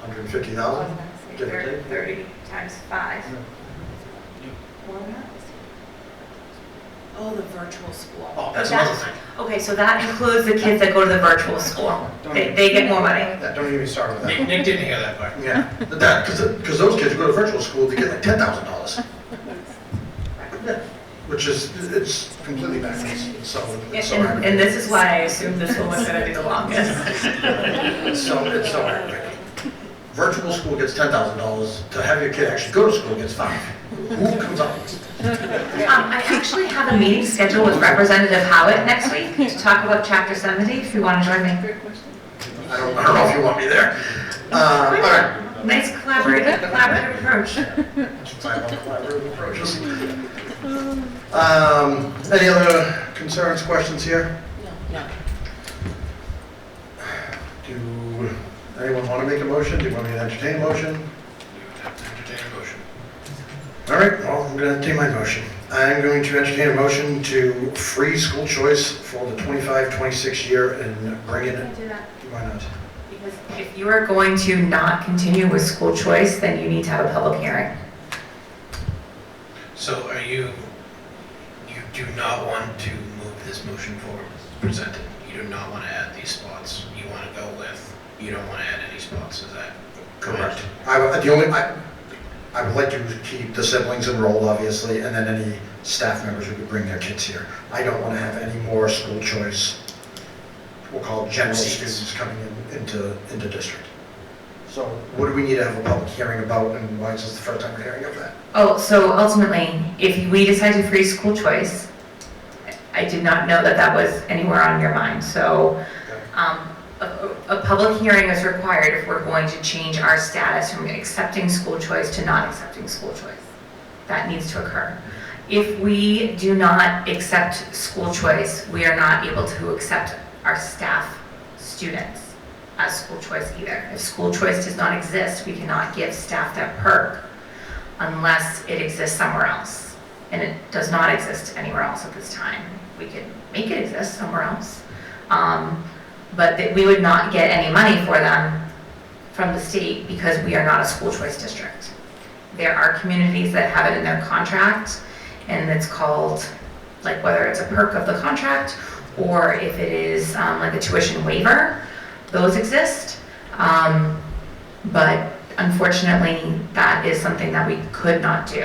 150,000? Give or take? 30 times 5. Oh, the virtual school. Oh, that's another thing. Okay, so that includes the kids that go to the virtual school. They get more money. Don't even start with that. Nick didn't hear that part. Yeah, but that, because those kids who go to virtual school, they get like $10,000. Which is, it's completely backwards. So And this is why I assumed this one was gonna be the longest. it's so aggravating. Virtual school gets $10,000, to have your kid actually go to school gets $5,000. Who comes up with this? I actually have a meeting scheduled with Representative Howitt next week to talk about Chapter 70, if you want to join me. I don't know if you want me there. All right. Nice collaborative approach. Collaborative approaches. Any other concerns, questions here? No. Do anyone want to make a motion? Do you want me to entertain a motion? Entertain a motion. All right, well, I'm going to entertain my motion. I'm going to entertain a motion to freeze school choice for the 25-26 year and bring in... Can't do that. Why not? Because if you are going to not continue with school choice, then you need to have a public hearing. So you do not want to move this motion forward as presented? You do not want to add these spots? You want to go with, you don't want to add any spots, is that correct? I would like to keep the siblings enrolled, obviously, and then any staff members who could bring their kids here. I don't want to have any more school choice, we'll call it general students coming into district. So what do we need to have a public hearing about, and why is this the first time we're hearing of that? Oh, so ultimately, if we decide to freeze school choice, I did not know that that was anywhere on your mind. So a public hearing is required if we're going to change our status from accepting school choice to not accepting school choice. That needs to occur. If we do not accept school choice, we are not able to accept our staff students as school choice either. If school choice does not exist, we cannot give staff that perk unless it exists somewhere else. and it does not exist anywhere else at this time. We could make it exist somewhere else. But that we would not get any money for them from the state because we are not a school choice district. There are communities that have it in their contract, and it's called, like whether it's a perk of the contract or if it is like a tuition waiver, those exist. But unfortunately, that is something that we could not do.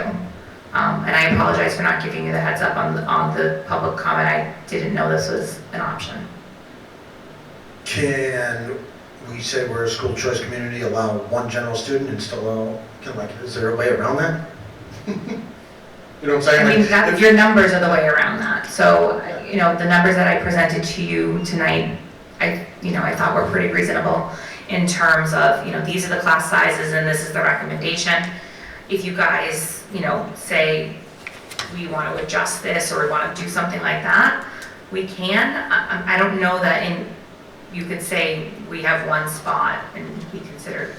And I apologize for not giving you the heads up on the public comment. I didn't know this was an option. Can we say we're a school choice community, allow one general student and still allow, is there a way around that? You know what I'm saying? I mean, Like, your numbers are the way around that. So, the numbers that I presented to you tonight, I thought were pretty reasonable in terms of, these are the class sizes and this is the recommendation. If you guys, say we want to adjust this or we want to do something like that, we can. I don't know that you could say we have one spot and be considered,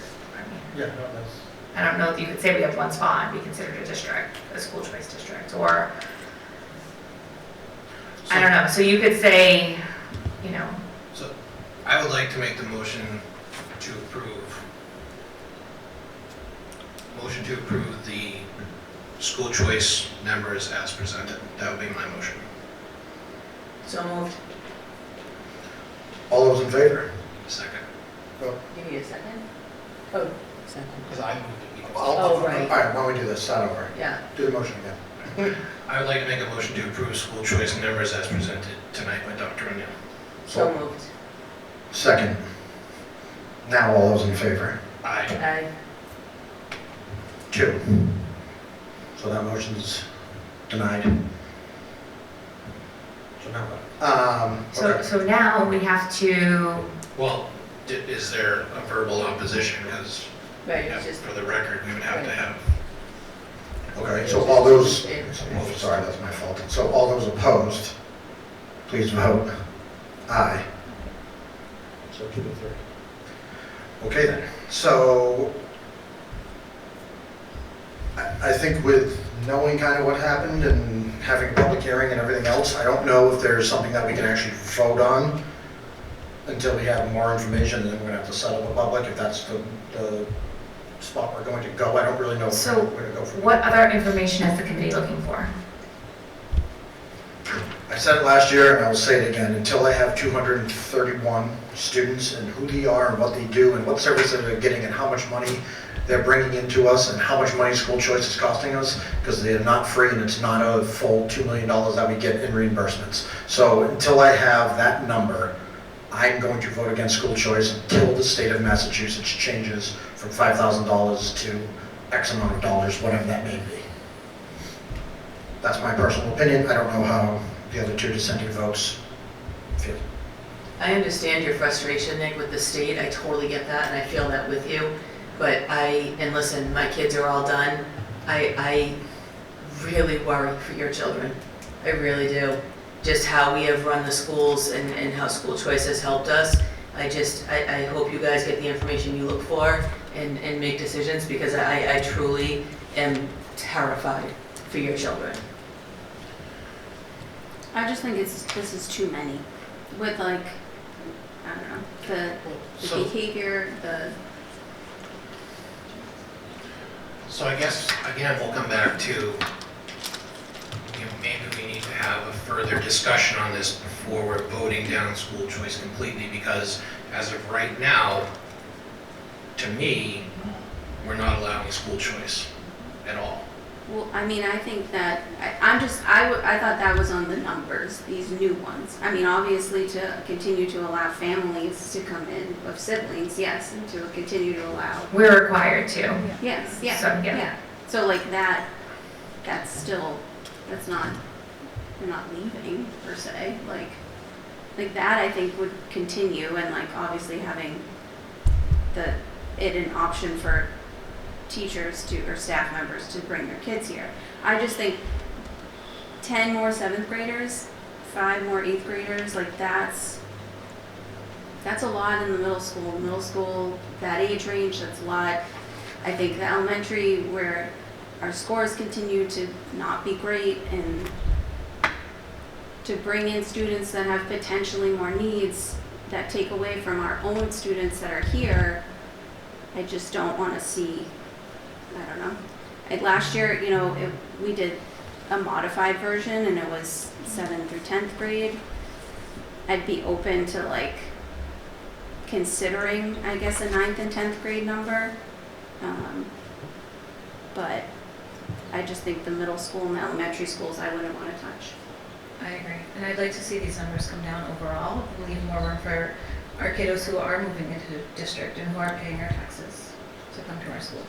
yeah, no, that's. I don't know if you could say we have one spot and be considered a district, a school choice district, or, I don't know, so you could say, So I would like to make the motion to approve the school choice numbers as presented. That would be my motion. So moved. All those in favor? Second. You need a second? Oh, second. Because I moved it. Oh, right. All right, why don't we do this, start over. Yeah. Do the motion again. I would like to make a motion to approve school choice numbers as presented tonight by Dr. O'Neill. So moved. Second. Now all those in favor? Aye. Aye. 2. So that motion's denied. So now what? Okay. so now we have to, Well, is there a verbal opposition? Because Right, it's just, for the record, we would have to have. Okay, so all those, oh, sorry, that's my fault. So all those opposed, please vote aye. So 2 to 3. Okay then, so I think with knowing kind of what happened and having a public hearing and everything else, I don't know if there's something that we can actually vote on until we have more information, and then we're gonna have to settle the public if that's the spot we're going to go. I don't really know So, where to go from what other information is the committee looking for? I said it last year, and I will say it again, until I have 231 students and who they are and what they do and what services they're getting and how much money they're bringing into us and how much money school choice is costing us, because they're not free and it's not a full $2 million that we get in reimbursements. So until I have that number, I'm going to vote against school choice until the state of Massachusetts changes from $5,000 to X amount of dollars, whatever that may be. That's my personal opinion. I don't know how the other 2 dissenting votes feel. I understand your frustration, Nick, with the state. I totally get that, and I feel that with you. But and listen, my kids are all done. I really worry for your children. I really do. Just how we have run the schools and how school choice has helped us. I hope you guys get the information you look for and make decisions, because I truly am terrified for your children. I just think this is too many. With I don't know, the behavior, So I guess, again, we'll come back to, maybe we need to have a further discussion on this before we're voting down school choice completely, because as of right now, to me, we're not allowing school choice at all. well, I mean, I think that, I thought that was on the numbers, these new ones. I mean, obviously to continue to allow families to come in of siblings, yes, and to continue to allow. We're required to. Yes, So, yeah, yeah. yeah. So like that's still, that's not, you're not leaving per se, like that I think would continue, and obviously having an option for teachers or staff members to bring their kids here. I just think 10 more 7th graders, 5 more 8th graders, that's a lot in the middle school. Middle school, that age range, that's a lot. I think the elementary, where our scores continue to not be great, and to bring in students that have potentially more needs that take away from our own students that are here, I just don't want to see, I don't know. Last year, you know, we did a modified version and it was 7th through 10th grade. I'd be open to like considering, I guess, a 9th and 10th grade number. But I just think the middle school and elementary schools I wouldn't want to touch. I agree, and I'd like to see these numbers come down overall, leave more room for our kiddos who are moving into the district and who are paying our taxes to come to our school.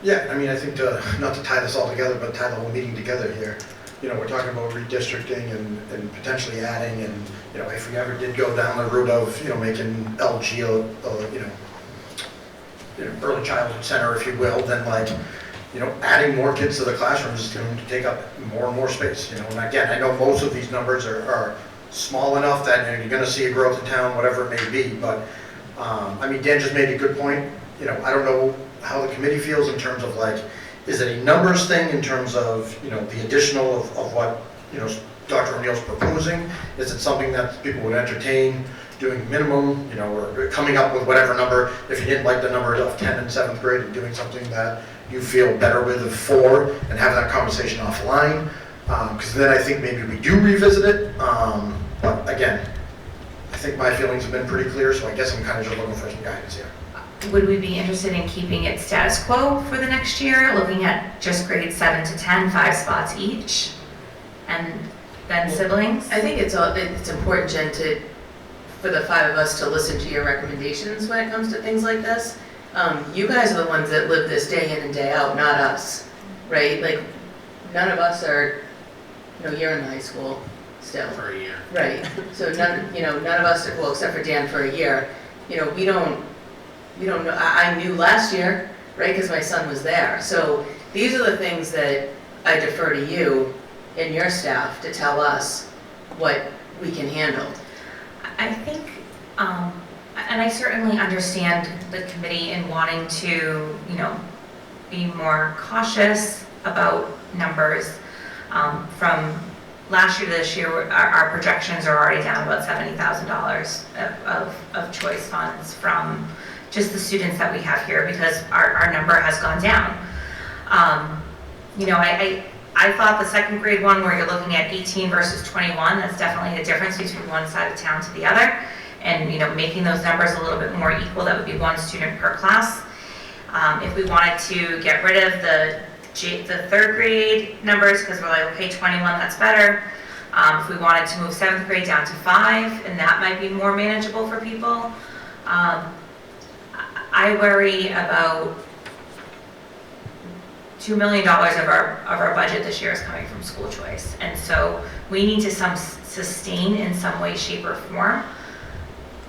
Yeah, I mean, I think not to tie this all together, but tie the whole meeting together here. You know, we're talking about redistricting and potentially adding, and, you know, if we ever did go down the route of, you know, making LG early childhood center, if you will, then like, you know, adding more kids to the classrooms is going to take up more and more space, you know. And again, I know most of these numbers are small enough that, you know, you're going to see a growth in town, whatever it may be, but I mean, Dan just made a good point. You know, I don't know how the committee feels in terms of like, is it a numbers thing in terms of, you know, the additional of what, you know, Dr. O'Neill's proposing? Is it something that people would entertain doing minimum, you know, or coming up with whatever number, if you didn't like the number of 10 and 7th grade, and doing something that you feel better with of 4 and have that conversation offline? Because then I think maybe we do revisit it. But again, I think my feelings have been pretty clear, so I guess I'm kind of just looking for some guidance here. Would we be interested in keeping it status quo for the next year, looking at just grades 7 to 10, 5 spots each, and then siblings? I think it's important, Jen, for the 5 of us to listen to your recommendations when it comes to things like this. You guys are the ones that live this day in and day out, not us, right? Like, none of us are, you know, you're in high school still. For a year. Right, so none of us, well, except for Dan for a year, you know, we don't know, I knew last year, right, because my son was there. So these are the things that I defer to you and your staff to tell us what we can handle. I think, and I certainly understand the committee in wanting to, you know, be more cautious about numbers. From last year to this year, our projections are already down about $70,000 of choice funds from just the students that we have here, because our number has gone down. You know, I thought the 2nd grade one, where you're looking at 18 versus 21, that's definitely the difference between one side of town to the other. And, you know, making those numbers a little bit more equal, that would be 1 student per class. If we wanted to get rid of the 3rd grade numbers, because we're like, okay, 21, that's better. If we wanted to move 7th grade down to 5, and that might be more manageable for people. I worry about $2 million of our budget this year is coming from school choice. And so we need to sustain in some way, shape, or form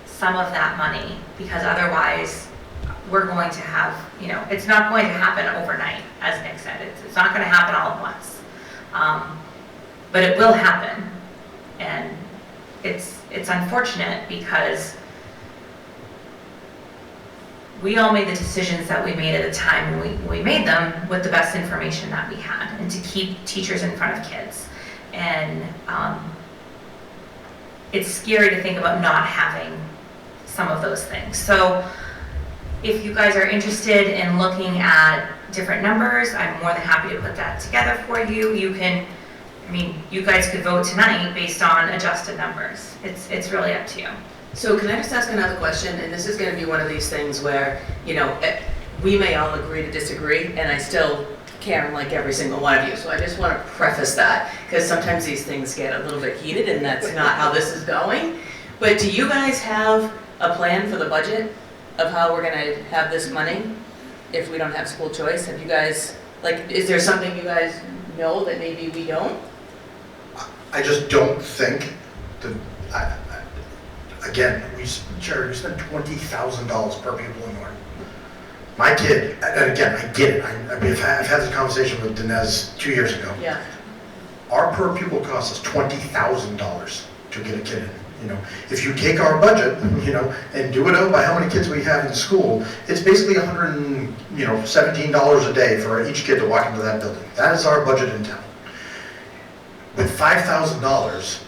some of that money, because otherwise we're going to have, you know, it's not going to happen overnight, as Nick said. It's not going to happen all at once. But it will happen. And it's unfortunate, because we all made the decisions that we made at the time when we made them with the best information that we had, and to keep teachers in front of kids. And it's scary to think about not having some of those things. So if you guys are interested in looking at different numbers, I'm more than happy to put that together for you. You can, I mean, you guys could vote tonight based on adjusted numbers. It's really up to you. So can I just ask another question? And this is going to be one of these things where, you know, we may all agree to disagree, and I still care and like every single one of you. So I just want to preface that, because sometimes these things get a little bit heated, and that's not how this is going. But do you guys have a plan for the budget of how we're going to have this money if we don't have school choice? Have you guys, like, is there something you guys know that maybe we don't? I just don't think that, again, Jerry, we spend $20,000 per pupil in Norton. My kid, and again, I get it. I mean, I've had this conversation with Dinesh 2 years ago. Yeah. Our per pupil cost is $20,000 to get a kid in. You know, if you take our budget, you know, and do it out by how many kids we have in school, it's basically $117 a day for each kid to walk into that building. That is our budget in town. With $5,000,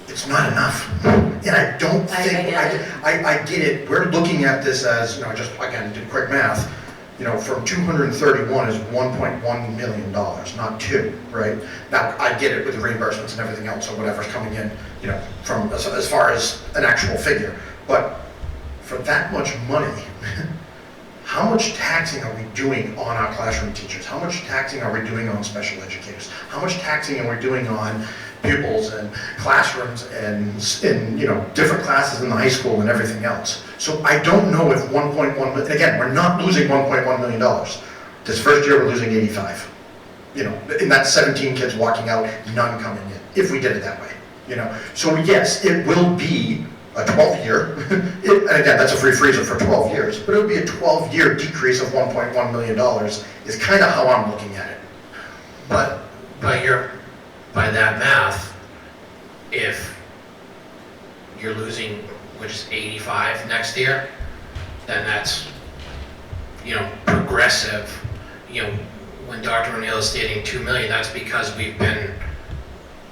it's not enough. And I don't think, I get it, we're looking at this as, you know, just again, did quick math, you know, from 231 is $1.1 million, not 2, right? Now, I get it with the reimbursements and everything else or whatever's coming in, you know, from as far as an actual figure. But for that much money, how much taxing are we doing on our classroom teachers? How much taxing are we doing on special educators? How much taxing are we doing on pupils and classrooms and you know, different classes in the high school and everything else? So I don't know if 1.1 million, again, we're not losing $1.1 million. This first year we're losing 85. You know, and that's 17 kids walking out, none coming in, if we did it that way. You know, so yes, it will be a 12-year, and again, that's a free freezer for 12 years, but it would be a 12-year decrease of $1.1 million is kind of how I'm looking at it. But by that math, if you're losing, which is 85 next year, then that's, you know, progressive. You know, when Dr. O'Neill is stating 2 million, that's because we've been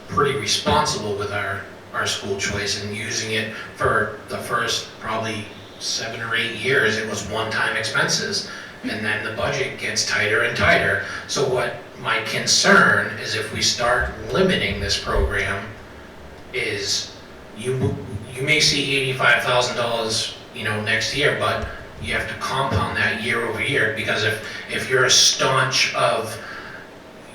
pretty responsible with our school choice and using it for the first probably 7 or 8 years. It was one-time expenses, and then the budget gets tighter and tighter. So what my concern is, if we start limiting this program, is you may see $85,000, you know, next year, but you have to compound that year over year, because if you're a staunch of,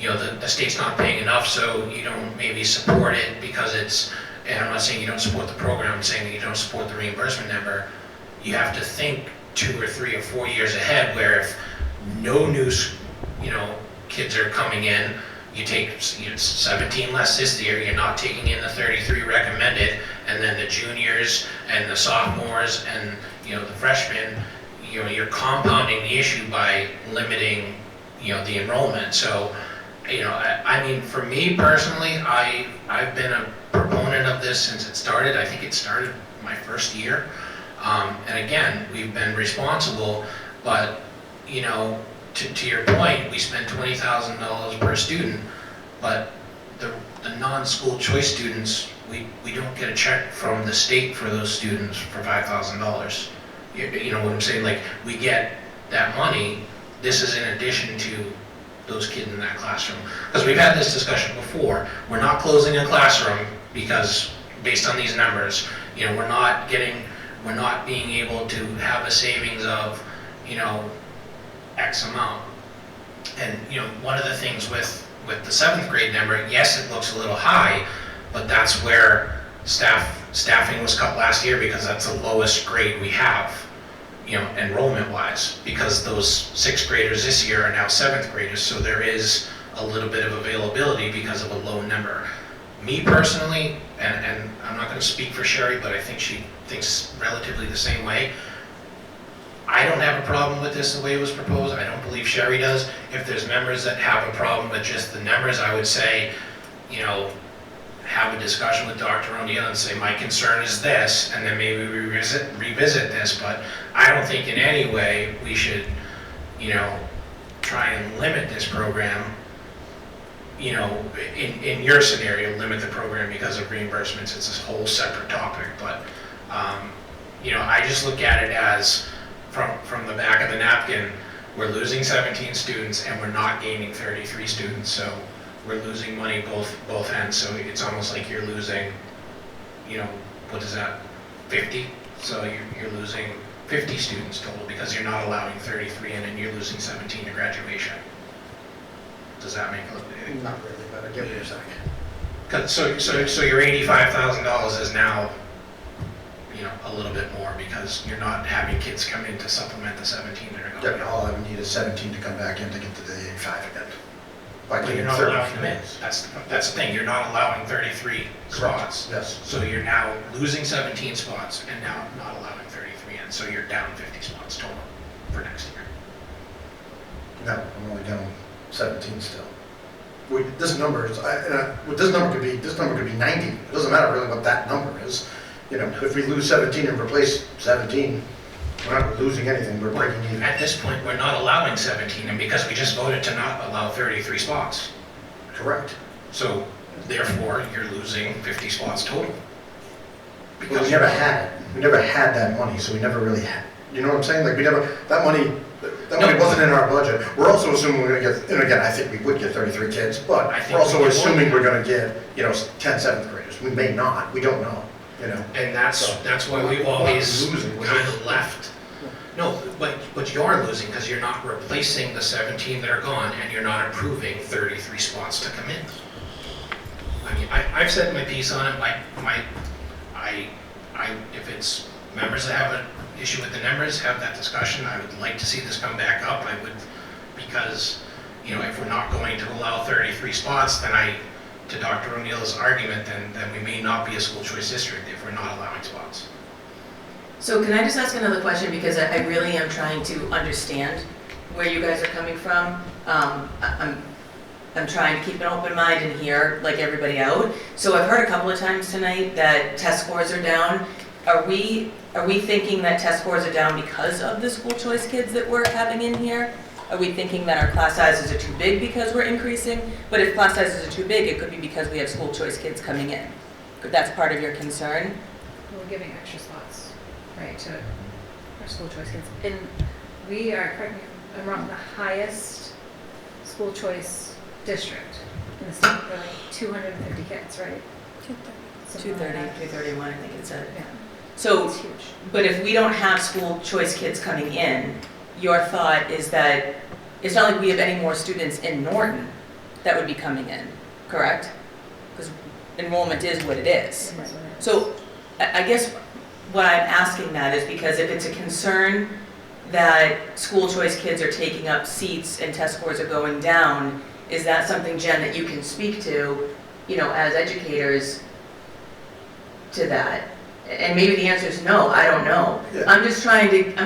you know, the state's not paying enough, so you don't maybe support it because it's, and I'm not saying you don't support the program, I'm saying you don't support the reimbursement number. You have to think 2 or 3 or 4 years ahead, where if no new, you know, kids are coming in, you take 17 less this year, you're not taking in the 33 recommended, and then the juniors and the sophomores and, you know, the freshmen, you know, you're compounding the issue by limiting, you know, the enrollment. So, you know, I mean, for me personally, I've been a proponent of this since it started. I think it started my first year. And again, we've been responsible, but, you know, to your point, we spend $20,000 per student, but the non-school choice students, we don't get a check from the state for those students for $5,000. You know what I'm saying? Like, we get that money. This is in addition to those kids in that classroom. Because we've had this discussion before. We're not closing a classroom because, based on these numbers, you know, we're not being able to have a savings of, you know, X amount. And, you know, one of the things with the 7th grade number, yes, it looks a little high, but that's where staffing was cut last year, because that's the lowest grade we have, you know, enrollment wise, because those 6th graders this year are now 7th graders, so there is a little bit of availability because of a low number. Me personally, and I'm not going to speak for Sherry, but I think she thinks relatively the same way. I don't have a problem with this the way it was proposed. I don't believe Sherry does. If there's members that have a problem with just the numbers, I would say, you know, have a discussion with Dr. O'Neill and say, my concern is this, and then maybe we revisit this. But I don't think in any way we should, you know, try and limit this program. You know, in your scenario, limit the program because of reimbursements. It's a whole separate topic. But, you know, I just look at it as, from the back of the napkin, we're losing 17 students and we're not gaining 33 students. So we're losing money both ends. So it's almost like you're losing, you know, what is that, 50? So you're losing 50 students total because you're not allowing 33 in, and you're losing 17 to graduation. Does that make a little bit? Not really, but I get what you're saying. So your $85,000 is now, you know, a little bit more because you're not having kids come in to supplement the 17 that are going. Yeah, all I would need is 17 to come back in to get to the 85 again. But you're not allowing them in. That's the thing. You're not allowing 33 spots. Yes. So you're now losing 17 spots and now not allowing 33 in. So you're down 50 spots total for next year. No, I'm only down 17 still. This number is, this number could be 90. It doesn't matter really what that number is. You know, if we lose 17 and replace 17, we're not losing anything, we're breaking even. At this point, we're not allowing 17, and because we just voted to not allow 33 spots. Correct. So therefore, you're losing 50 spots total. But we never had it. We never had that money, so we never really had, you know what I'm saying? Like, we never, that money wasn't in our budget. We're also assuming we're gonna get, and again, I think we would get 33 kids, but I think we're also we would. assuming we're gonna get, 10 seventh graders. We may not, we don't know, you know? And that's why we've We're not always losing, we're kind just- of left. No, but you're losing because you're not replacing the 17 that are gone, and you're not approving 33 spots to come in. I mean, I've said my piece on it. If it's members that have an issue with the numbers, have that discussion. I would like to see this come back up. I would, because, if we're not going to allow 33 spots, then to Dr. O'Neill's argument, then we may not be a school choice district if we're not allowing spots. So can I just ask another question, because I really am trying to understand where you guys are coming from. I'm trying to keep an open mind and hear like everybody out. So I've heard a couple of times tonight that test scores are down. Are we thinking that test scores are down because of the school choice kids that we're having in here? Are we thinking that our class sizes are too big because we're increasing? But if class sizes are too big, it could be because we have school choice kids coming in. That's part of your concern? We're giving extra spots, right, to our school choice kids. And we are, correct me if I'm wrong, the highest school choice district in the state, for like 250 kids, right? 230, 231, I think it said. Yeah. So, It's huge. but if we don't have school choice kids coming in, your thought is that it's not like we have any more students in Norton that would be coming in, correct? Because enrollment is what it is. So I guess what I'm asking that is because if it's a concern that school choice kids are taking up seats and test scores are going down, is that something, Jen, that you can speak to, as educators to that? And maybe the answer is no, I don't know. Yeah. I'm just trying to, No,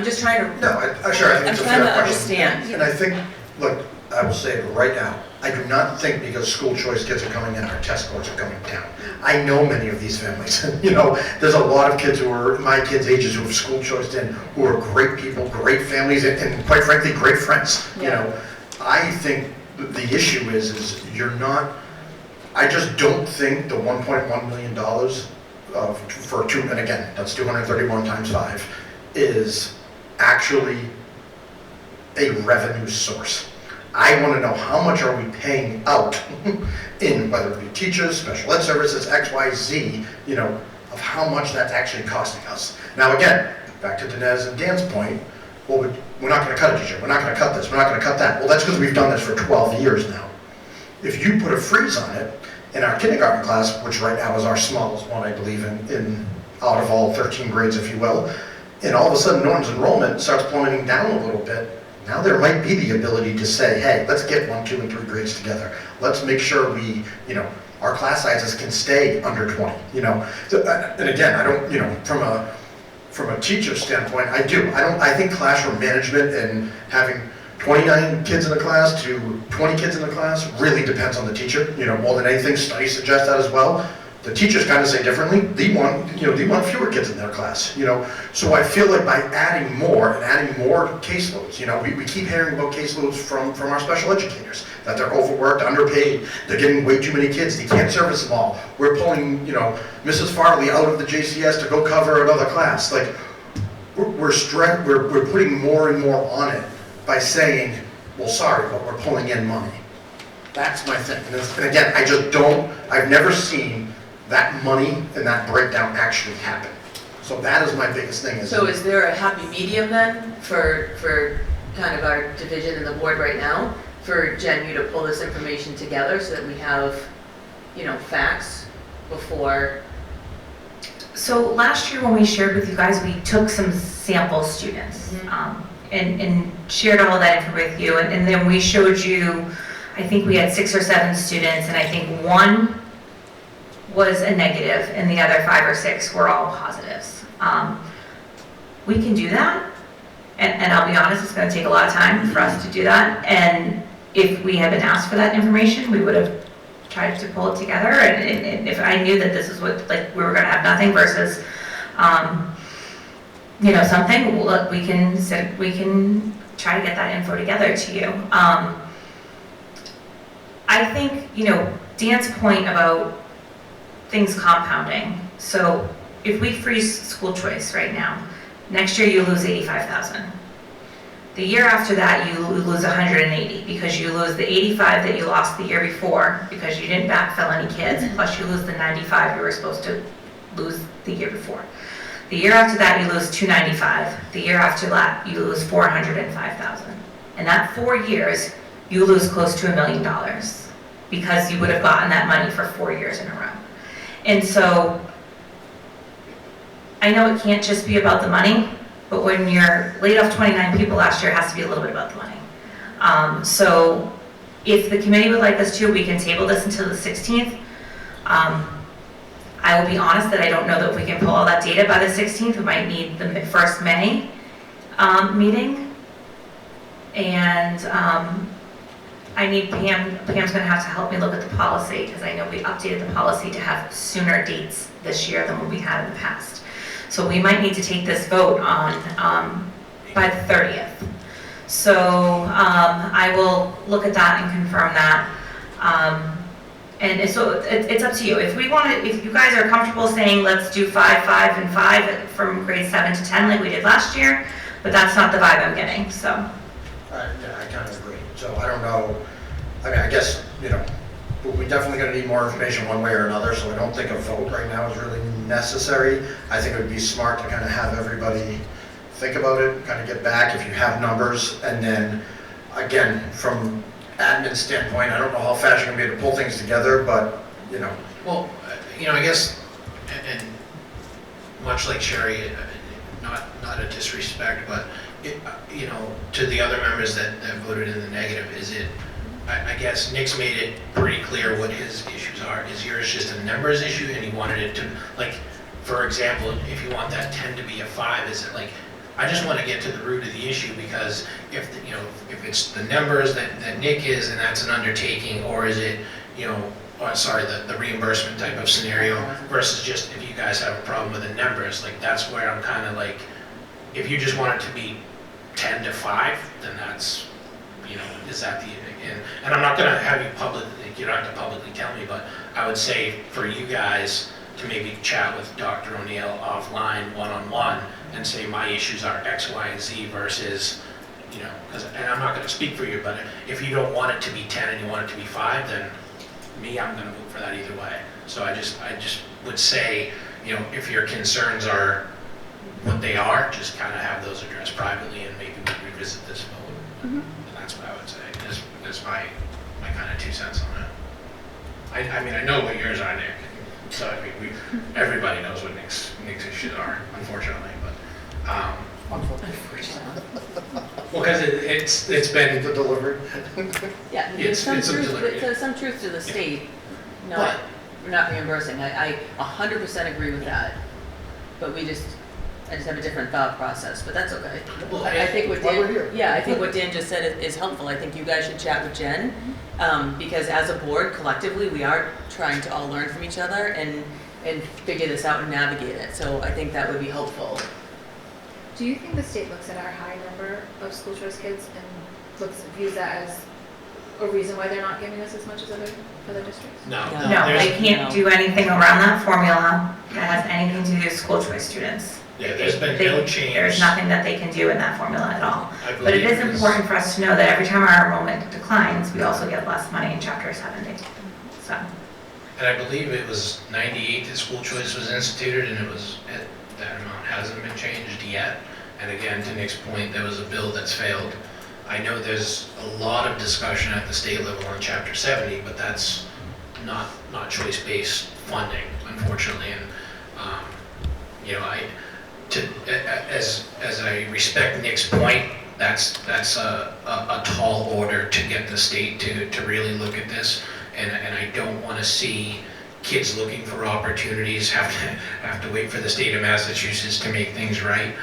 sure, I think I'm it's a trying fair to question. understand. And I think, look, I will say it right now, I do not think because school choice kids are coming in, our test scores are going down. I know many of these families, there's a lot of kids who are my kids' ages who have school choiced in, who are great people, great families, and quite frankly, great friends, I think the issue is you're not, I just don't think the $1.1 million for two, and again, that's 231 times 5, is actually a revenue source. I want to know how much are we paying out in, whether it be teachers, special ed services, X, Y, Z, of how much that's actually costing us. Now again, back to Dinesh and Dan's point, well, we're not going to cut a teacher, we're not going to cut this, we're not going to cut that. Well, that's because we've done this for 12 years now. If you put a freeze on it, in our kindergarten class, which right now is our smallest one, I believe, in out of all 13 grades, if you will, and all of a sudden Norton's enrollment starts plummeting down a little bit, now there might be the ability to say, hey, let's get 1, 2, and 3 grades together. Let's make sure we, our class sizes can stay under 20, So, and again, I don't, from a teacher standpoint, I think classroom management and having 29 kids in a class to 20 kids in a class really depends on the teacher, more than anything. Studies suggest that as well. The teachers kind of say differently. They want fewer kids in their class, So I feel like by adding more caseloads, we keep hearing about caseloads from our special educators, that they're overworked, underpaid, they're getting way too many kids, they can't service them all. We're pulling, Mrs. Farley out of the JCS to go cover another class. Like, we're putting more and more on it by saying, well, sorry, but we're pulling in money. That's my thing. And again, I've never seen that money and that breakdown actually happen. So that is my biggest thing. So is there a happy medium then for kind of our division and the board right now, for Jen, you to pull this information together so that we have, facts before? So last year when we shared with you guys, we took some sample students and shared all that information with you. And then we showed you, I think we had 6 or 7 students, and I think 1 was a negative and the other 5 or 6 were all positives. We can do that. And I'll be honest, it's going to take a lot of time for us to do that. And if we had been asked for that information, we would have tried to pull it together. And if I knew that this is what, like, we were going to have nothing versus You know, something, look, we can try to get that info together to you. I think, you know, Dan's point about things compounding. So if we freeze school choice right now, next year you lose 85,000. The year after that, you lose 180 because you lose the 85 that you lost the year before because you didn't backfill any kids, plus you lose the 95 you were supposed to lose the year before. The year after that, you lose 295. The year after that, you lose 405,000. In that 4 years, you lose close to $1 million because you would have gotten that money for 4 years in a row. And so, I know it can't just be about the money, but when you're laid off 29 people last year, it has to be a little bit about the money. So, if the committee would like us to, we can table this until the 16th. I will be honest that I don't know that if we can pull all that data by the 16th. We might need the first May meeting. And I need Pam. Pam's going to have to help me look at the policy because I know we updated the policy to have sooner dates this year than what we had in the past. So we might need to take this vote on by the 30th. So I will look at that and confirm that. And so it's up to you. If you guys are comfortable saying let's do 5, 5, and 5 from grade 7 to 10 like we did last year, but that's not the vibe I'm getting, so. Yeah, I kind of agree. So I don't know, I mean, I guess, you know, we're definitely going to need more information one way or another, so I don't think a vote right now is really necessary. I think it would be smart to kind of have everybody think about it, kind of get back if you have numbers, and then, again, from admin standpoint, I don't know how fast you're going to be able to pull things together, but, you know. Well, you know, I guess, and much like Sherry, not a disrespect, but, you know, to the other members that voted in the negative, I guess Nick's made it pretty clear what his issues are. Is yours just a numbers issue and he wanted it to, like, for example, if you want that 10 to be a 5, is it like, I just want to get to the root of the issue because if it's the numbers that Nick is and that's an undertaking, or is it, you know, the reimbursement type of scenario versus just if you guys have a problem with the numbers, like that's where I'm kind of like, if you just want it to be 10 to 5, then that's, you know, is that the, and I'm not going to have you you don't have to publicly tell me, but I would say for you guys to maybe chat with Dr. O'Neill offline, one-on-one, and say my issues are X, Y, and Z versus, you know, and I'm not going to speak for you, but if you don't want it to be 10 and you want it to be 5, then I'm going to vote for that either way. So I just would say, you know, if your concerns are what they are, just kind of have those addressed privately and maybe we revisit this vote. And that's what I would say. Is my kind of 2 cents on it. I mean, I know what yours are, Nick. So I mean, everybody knows what Nick's issues are, unfortunately. But well, because it's been the delivery. Yeah, there's some truth to the state not reimbursing. I 100% agree with that, but I just have a different thought process, but that's okay. Well, I think what Dan just said is helpful. I think you guys should chat with Jen, because as a board, collectively, we are trying to all learn from each other and figure this out and navigate it. So I think that would be helpful. Do you think the state looks at our high number of school choice kids and views that as a reason why they're not giving us as much as other districts? No, they can't do anything around that formula that has anything to do with school choice students. Yeah, there's been no change. There's nothing that they can do in that formula at all. But it is important for us to know that every time our enrollment declines, we also get less money in Chapter 70. So. And I believe it was 98 that school choice was instituted, and that amount hasn't been changed yet. And again, to Nick's point, there was a bill that's failed. I know there's a lot of discussion at the state level on Chapter 70, but that's not choice-based funding, unfortunately. And you know, as I respect Nick's point, that's a tall order to get the state to really look at this, and I don't want to see kids looking for opportunities have to wait for the state of Massachusetts to make things right.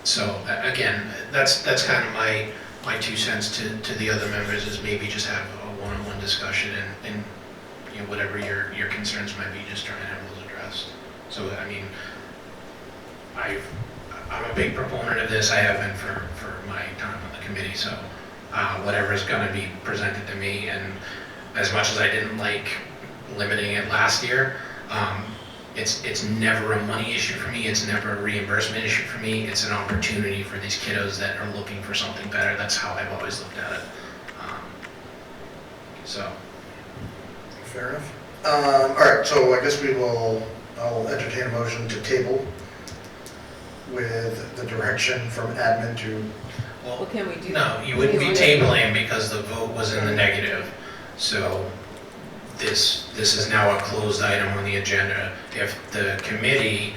So again, that's kind of my 2 cents to the other members, is maybe just have a one-on-one discussion and you know, whatever your concerns might be, just trying to have those addressed. So I mean, I'm a big proponent of this. I have been for my time on the committee, so whatever is going to be presented to me, and as much as I didn't like limiting it last year, it's never a money issue for me. It's never a reimbursement issue for me. It's an opportunity for these kiddos that are looking for something better. That's how I've always looked at it. So. Fair enough. All right, so I guess I'll entertain a motion to table with the direction from admin to, Well, can we do? No, you wouldn't be tabling because the vote was in the negative. So this is now a closed item on the agenda. If the committee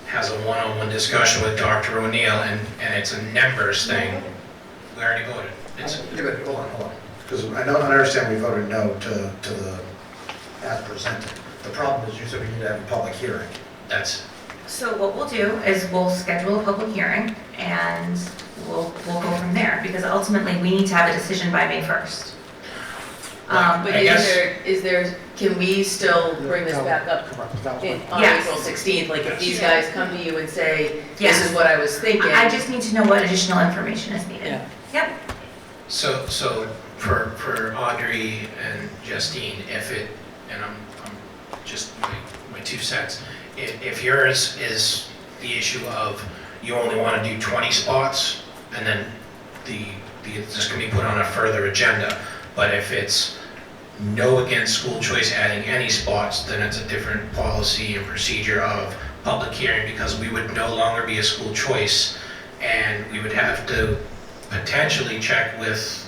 has a one-on-one discussion with Dr. O'Neill and it's a numbers thing, we already voted. hold on. Because I understand we voted no to the, as presented. The problem is you said we need to have a public hearing. So what we'll do is we'll schedule a public hearing and we'll go from there, because ultimately we need to have a decision by May 1st. But can we still bring this back up on Yes. April 16th? Like if these guys come to you and say, this Yes. is what I was thinking. I just need to know what additional information is needed. Yeah. Yep. So for Audrey and Justine, and I'm just my 2 cents, if yours is the issue of you only want to do 20 spots and then this can be put on a further agenda, but if it's no against school choice adding any spots, then it's a different policy and procedure of public hearing, because we would no longer be a school choice and we would have to potentially check with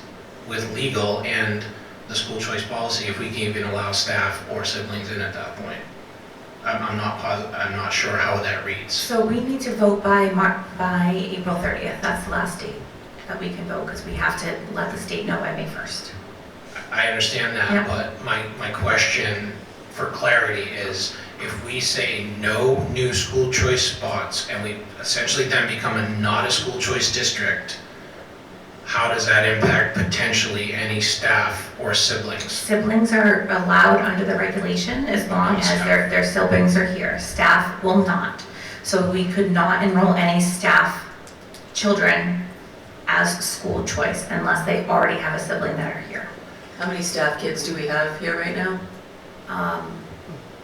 legal and the school choice policy if we can even allow staff or siblings in at that point. I'm not sure how that reads. So we need to vote by April 30th. That's the last date that we can vote, because we have to let the state know by May 1st. I understand that, Yeah. but my question for clarity is, if we say no new school choice spots and we essentially then become not a school choice district, how does that impact potentially any staff or siblings? Siblings are allowed under the regulation as long as their siblings are here. Staff will not. So we could not enroll any staff children as school choice unless they already have a sibling that are here. How many staff kids do we have here right now?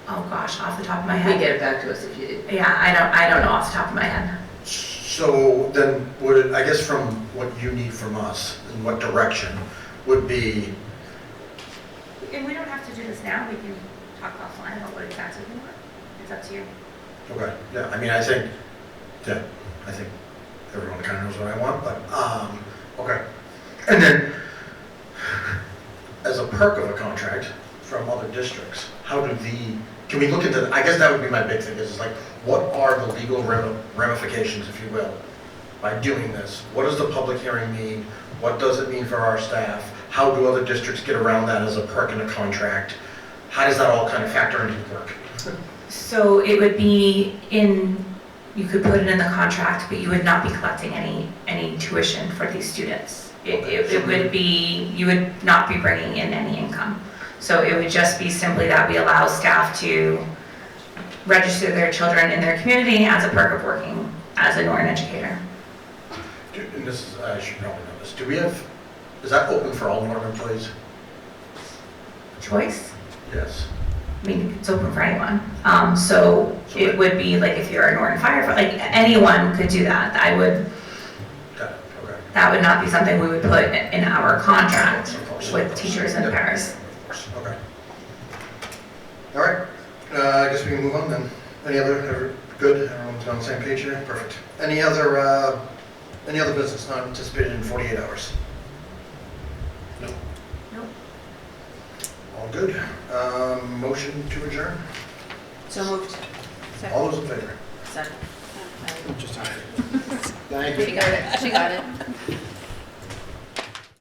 Oh gosh, off the top of my You can head. get it back to us if you did. Yeah, I don't know off the top of my head. So then I guess from what you need from us, in what direction, would be, And we don't have to do this now. We can talk offline about what exactly we want. It's up to you. okay, yeah, I mean, I think everyone kind of knows what I want, but, okay. And then, as a perk of a contract from other districts, can we look into, I guess that would be my big thing, is like, what are the legal ramifications, if you will, by doing this? What does the public hearing mean? What does it mean for our staff? How do other districts get around that as a perk in a contract? How does that all kind of factor into the work? So it would be you could put it in the contract, but you would not be collecting any tuition for these students. It would be, you would not be bringing in any income. So it would just be simply that we allow staff to register their children in their community as a perk of working as a Norton educator. And I should probably know this. Is that open for all Norton employees? Choice? Yes. I mean, it's open for anyone. So it would be like if you're a Norton firefighter, like anyone could do that. Okay. That would not be something we would put in our contract with teachers and pairs. Okay. All right. I guess we can move on then. Any other, good? Everyone's on the same page here? Perfect. Any other business not anticipated in 48 hours? No. Nope. All good. Motion to adjourn? So moved. All those in favor? Second. Thank you. She got it.